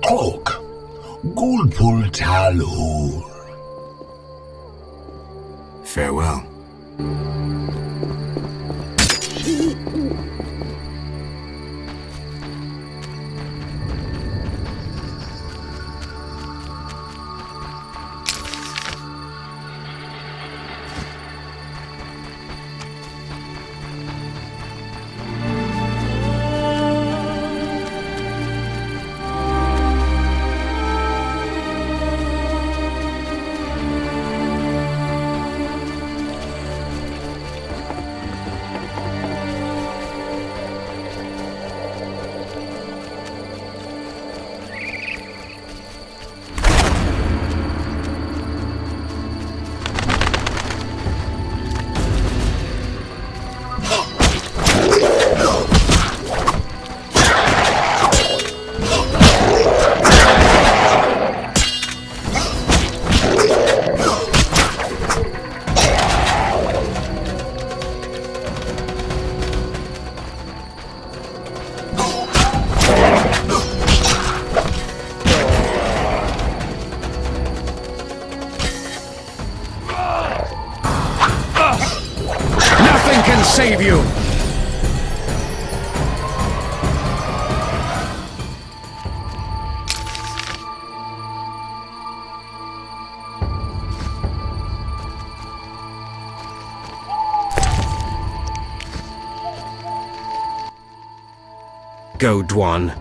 Cloak. Gulpul Talur. Farewell. go, Dwan.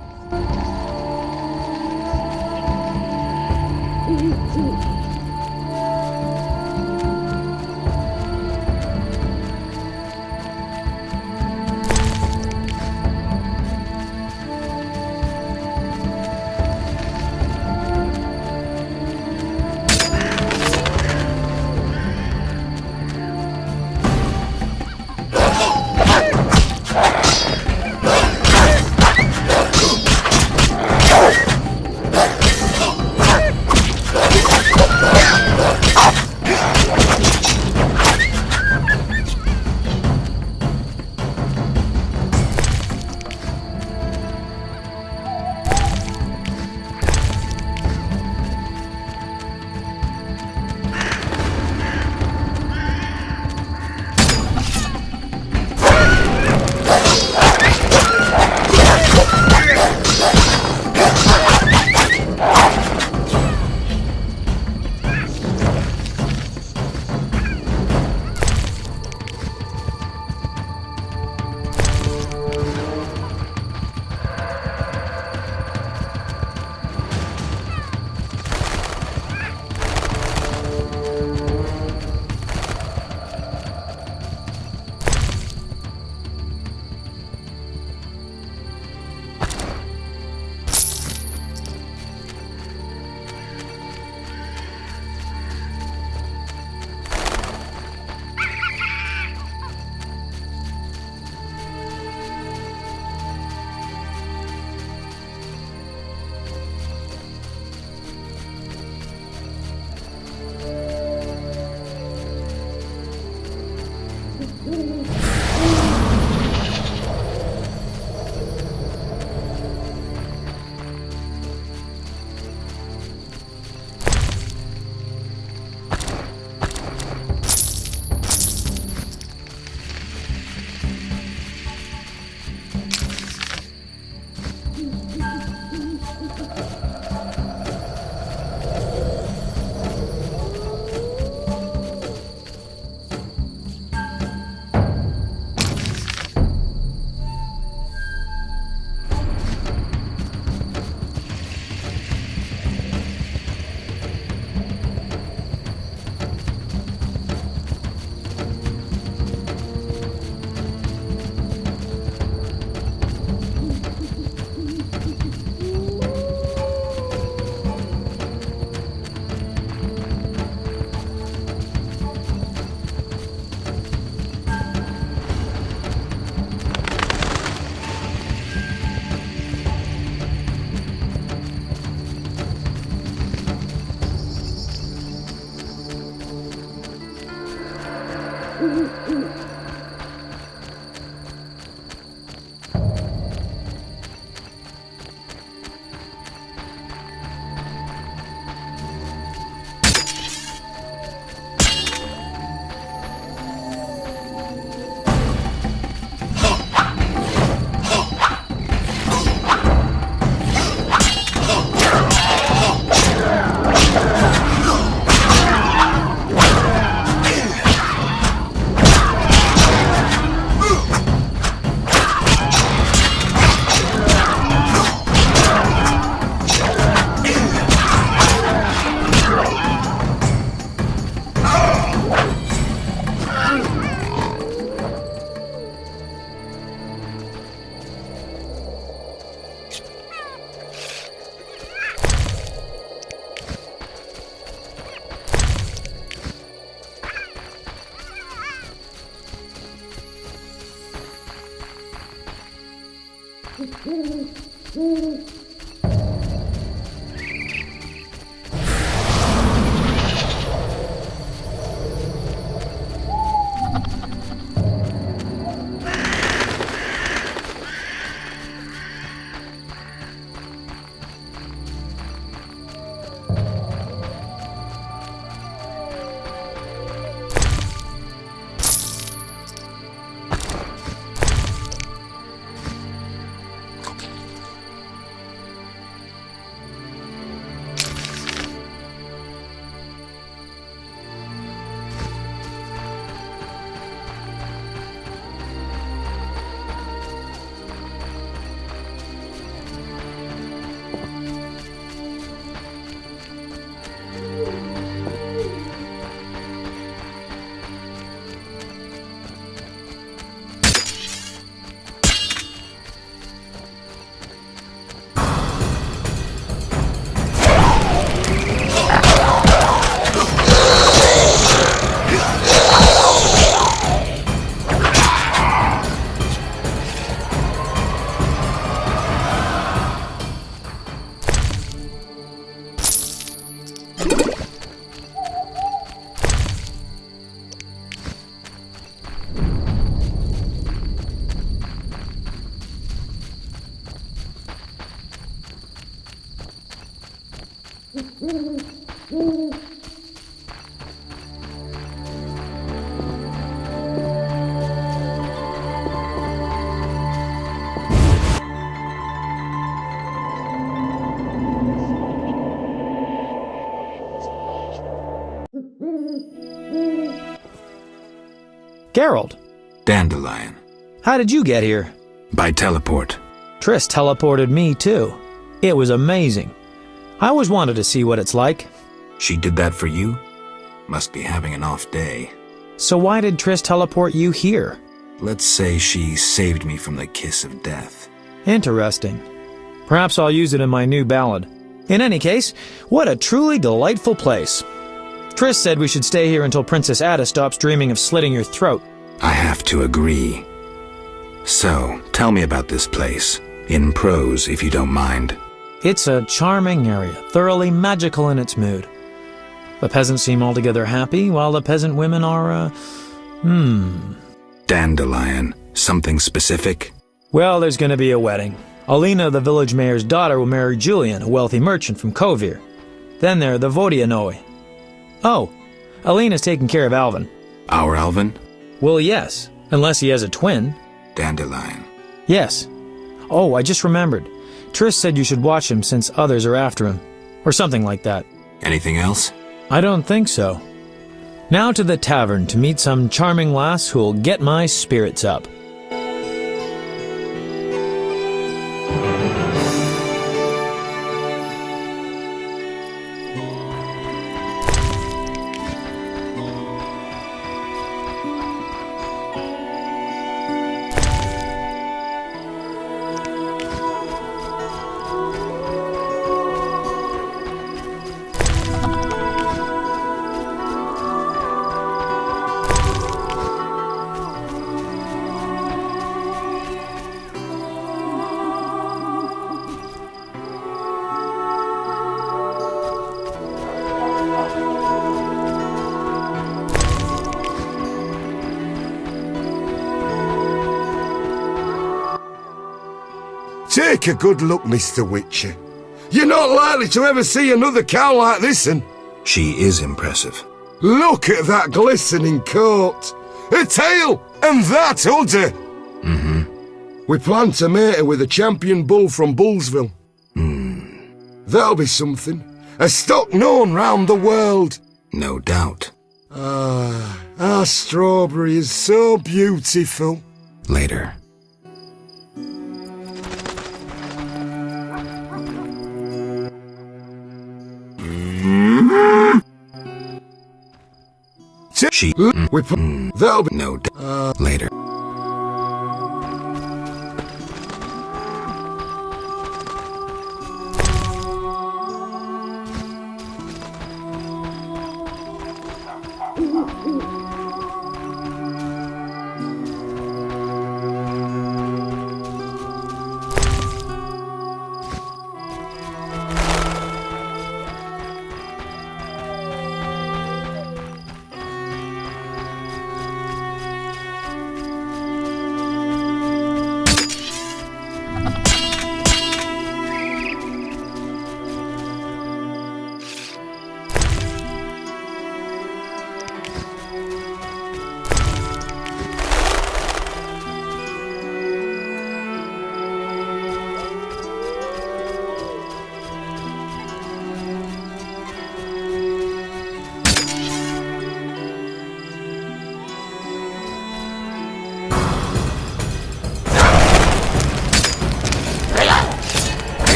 Geralt, Dandelion. how did you get here? By teleport. Triss teleported me too. It was amazing. I always wanted to see what it's like. She did that for you? Must be having an off day. So why did Triss teleport you here? Let's say she saved me from the kiss of death. Interesting. Perhaps I'll use it in my new ballad. In any case, what a truly delightful place. Triss said we should stay here until Princess Ada stops dreaming of slitting your throat. I have to agree. So, tell me about this place. In prose, if you don't mind. It's a charming area, thoroughly magical in its mood. The peasants seem altogether happy, while the peasant women are, Dandelion. Something specific? Well, there's going to be a wedding. Alina, the village mayor's daughter, will marry Julian, a wealthy merchant from Kovir. Then there are the Vodianoi. Oh, Alina's taking care of Alvin. Our Alvin? Well, yes, unless he has a twin. Dandelion. Yes. Oh, I just remembered. Triss said you should watch him since others are after him. Or something like that. Anything else? I don't think so. Now to the tavern to meet some charming lass who'll get my spirits up. Take a good look, Mr. Witcher. You're not likely to ever see another cow like this one. She is impressive. Look at that glistening coat. A tail, and that udder. We plan to mate her with a champion bull from Bullsville. That'll be something. A stock known round the world. No doubt. Our strawberry is so beautiful. Later. She that'll be no doubt. Later.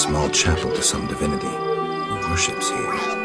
small chapel to some divinity. He worships here.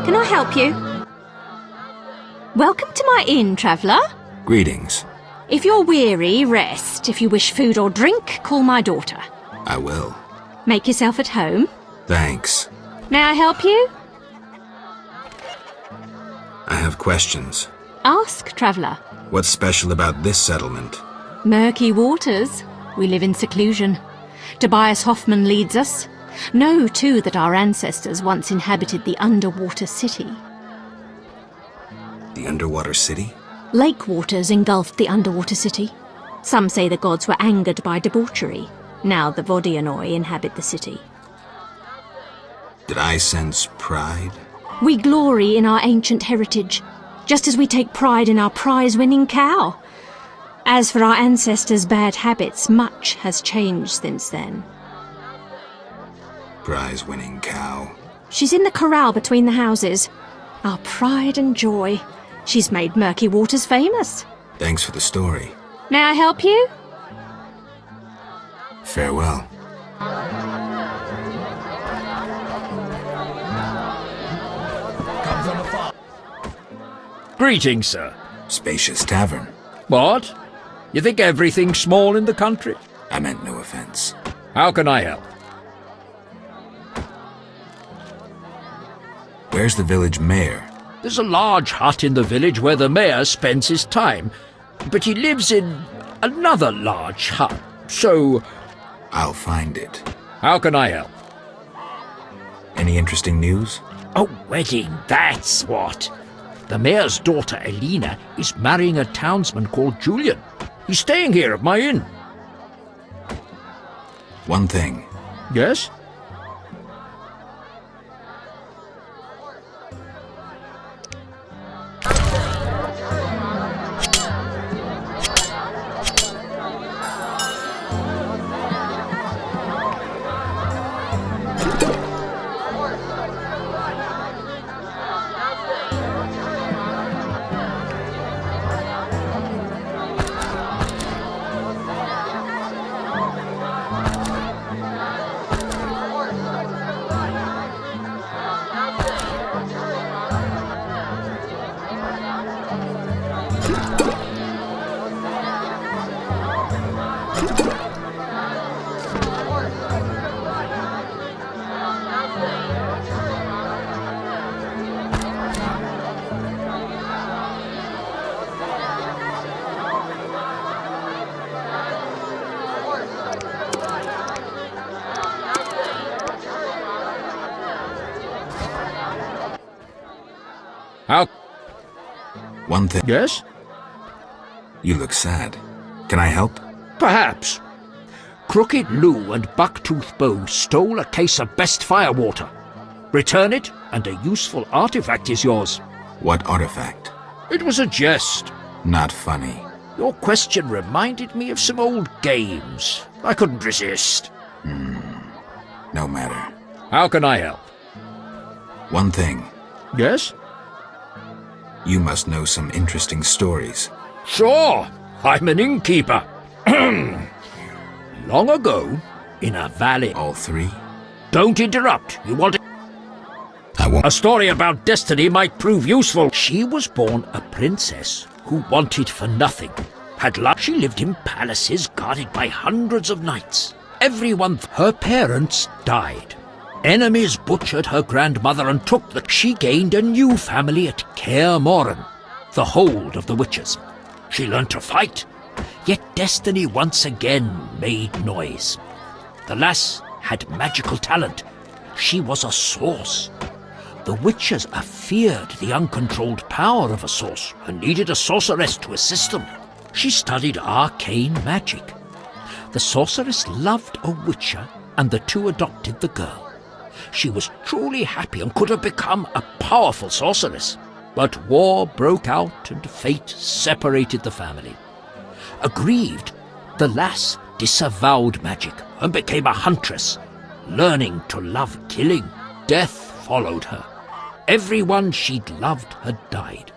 Can I help you? Welcome to my inn, traveller. Greetings. If you're weary, rest. If you wish food or drink, call my daughter. I will. Make yourself at home. Thanks. May I help you? I have questions. Ask, traveller. What's special about this settlement? Murky waters. We live in seclusion. Tobias Hoffman leads us. Know, too, that our ancestors once inhabited the underwater city. The underwater city? Lake waters engulfed the underwater city. Some say the gods were angered by debauchery. Now the Vodianoi inhabit the city. Did I sense pride? We glory in our ancient heritage, just as we take pride in our prize-winning cow. As for our ancestors' bad habits, much has changed since then. Prize-winning cow. She's in the corral between the houses. Our pride and joy. She's made Murky Waters famous. Thanks for the story. May I help you? Farewell. Greetings, sir. Spacious tavern. What? You think everything's small in the country? I meant no offense. How can I help? Where's the village mayor? There's a large hut in the village where the mayor spends his time, but he lives in another large hut, so... I'll find it. How can I help? Any interesting news? A wedding, that's what. The mayor's daughter, Elena, is marrying a townsman called Julian. He's staying here at my inn. One thing. Yes? How? One thing. Yes? You look sad. Can I help? Perhaps. Crooked Lou and Bucktooth Bo stole a case of best firewater. Return it, and a useful artifact is yours. What artifact? It was a jest. Not funny. Your question reminded me of some old games. I couldn't resist. No matter. How can I help? One thing. Yes? You must know some interesting stories. Sure. I'm an innkeeper. Long ago, in a valley... All three? Don't interrupt. You want it? I won't. A story about destiny might prove useful. She was born a princess who wanted for nothing. Had luck, she lived in palaces guarded by hundreds of knights. Her parents died. Enemies butchered her grandmother and took the... She gained a new family at Kaer Morhen, the hold of the witches. She learned to fight, yet destiny once again made noise. The lass had magical talent. She was a source. The witches feared the uncontrolled power of a source and needed a sorceress to assist them. She studied arcane magic. The sorceress loved a witcher, and the two adopted the girl. She was truly happy and could have become a powerful sorceress. But war broke out and fate separated the family. Aggrieved, the lass disavowed magic and became a huntress, learning to love killing. Death followed her. Everyone she'd loved had died.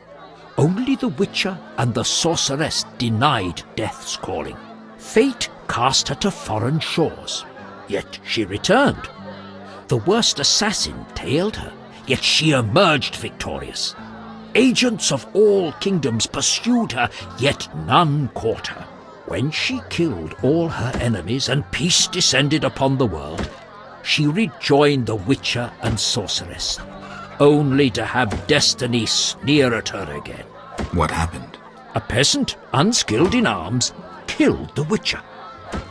Only the witcher and the sorceress denied death's calling. Fate cast her to foreign shores, yet she returned. The worst assassin tailed her, yet she emerged victorious. Agents of all kingdoms pursued her, yet none caught her. When she killed all her enemies and peace descended upon the world, she rejoined the Witcher and Sorceress, only to have destiny sneer at her again. What happened? A peasant, unskilled in arms, killed the Witcher.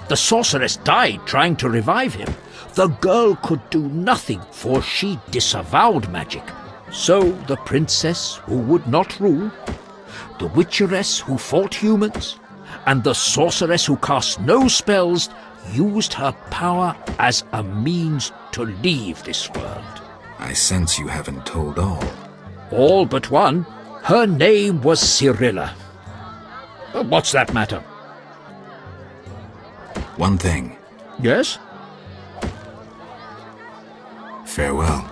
The Sorceress died trying to revive him. The girl could do nothing, for she disavowed magic. So the princess who would not rule, the Witcheress who fought humans, and the Sorceress who cast no spells used her power as a means to leave this world. I sense you haven't told all. All but one. Her name was Cyrilla. What's that matter? One thing. Yes? Farewell.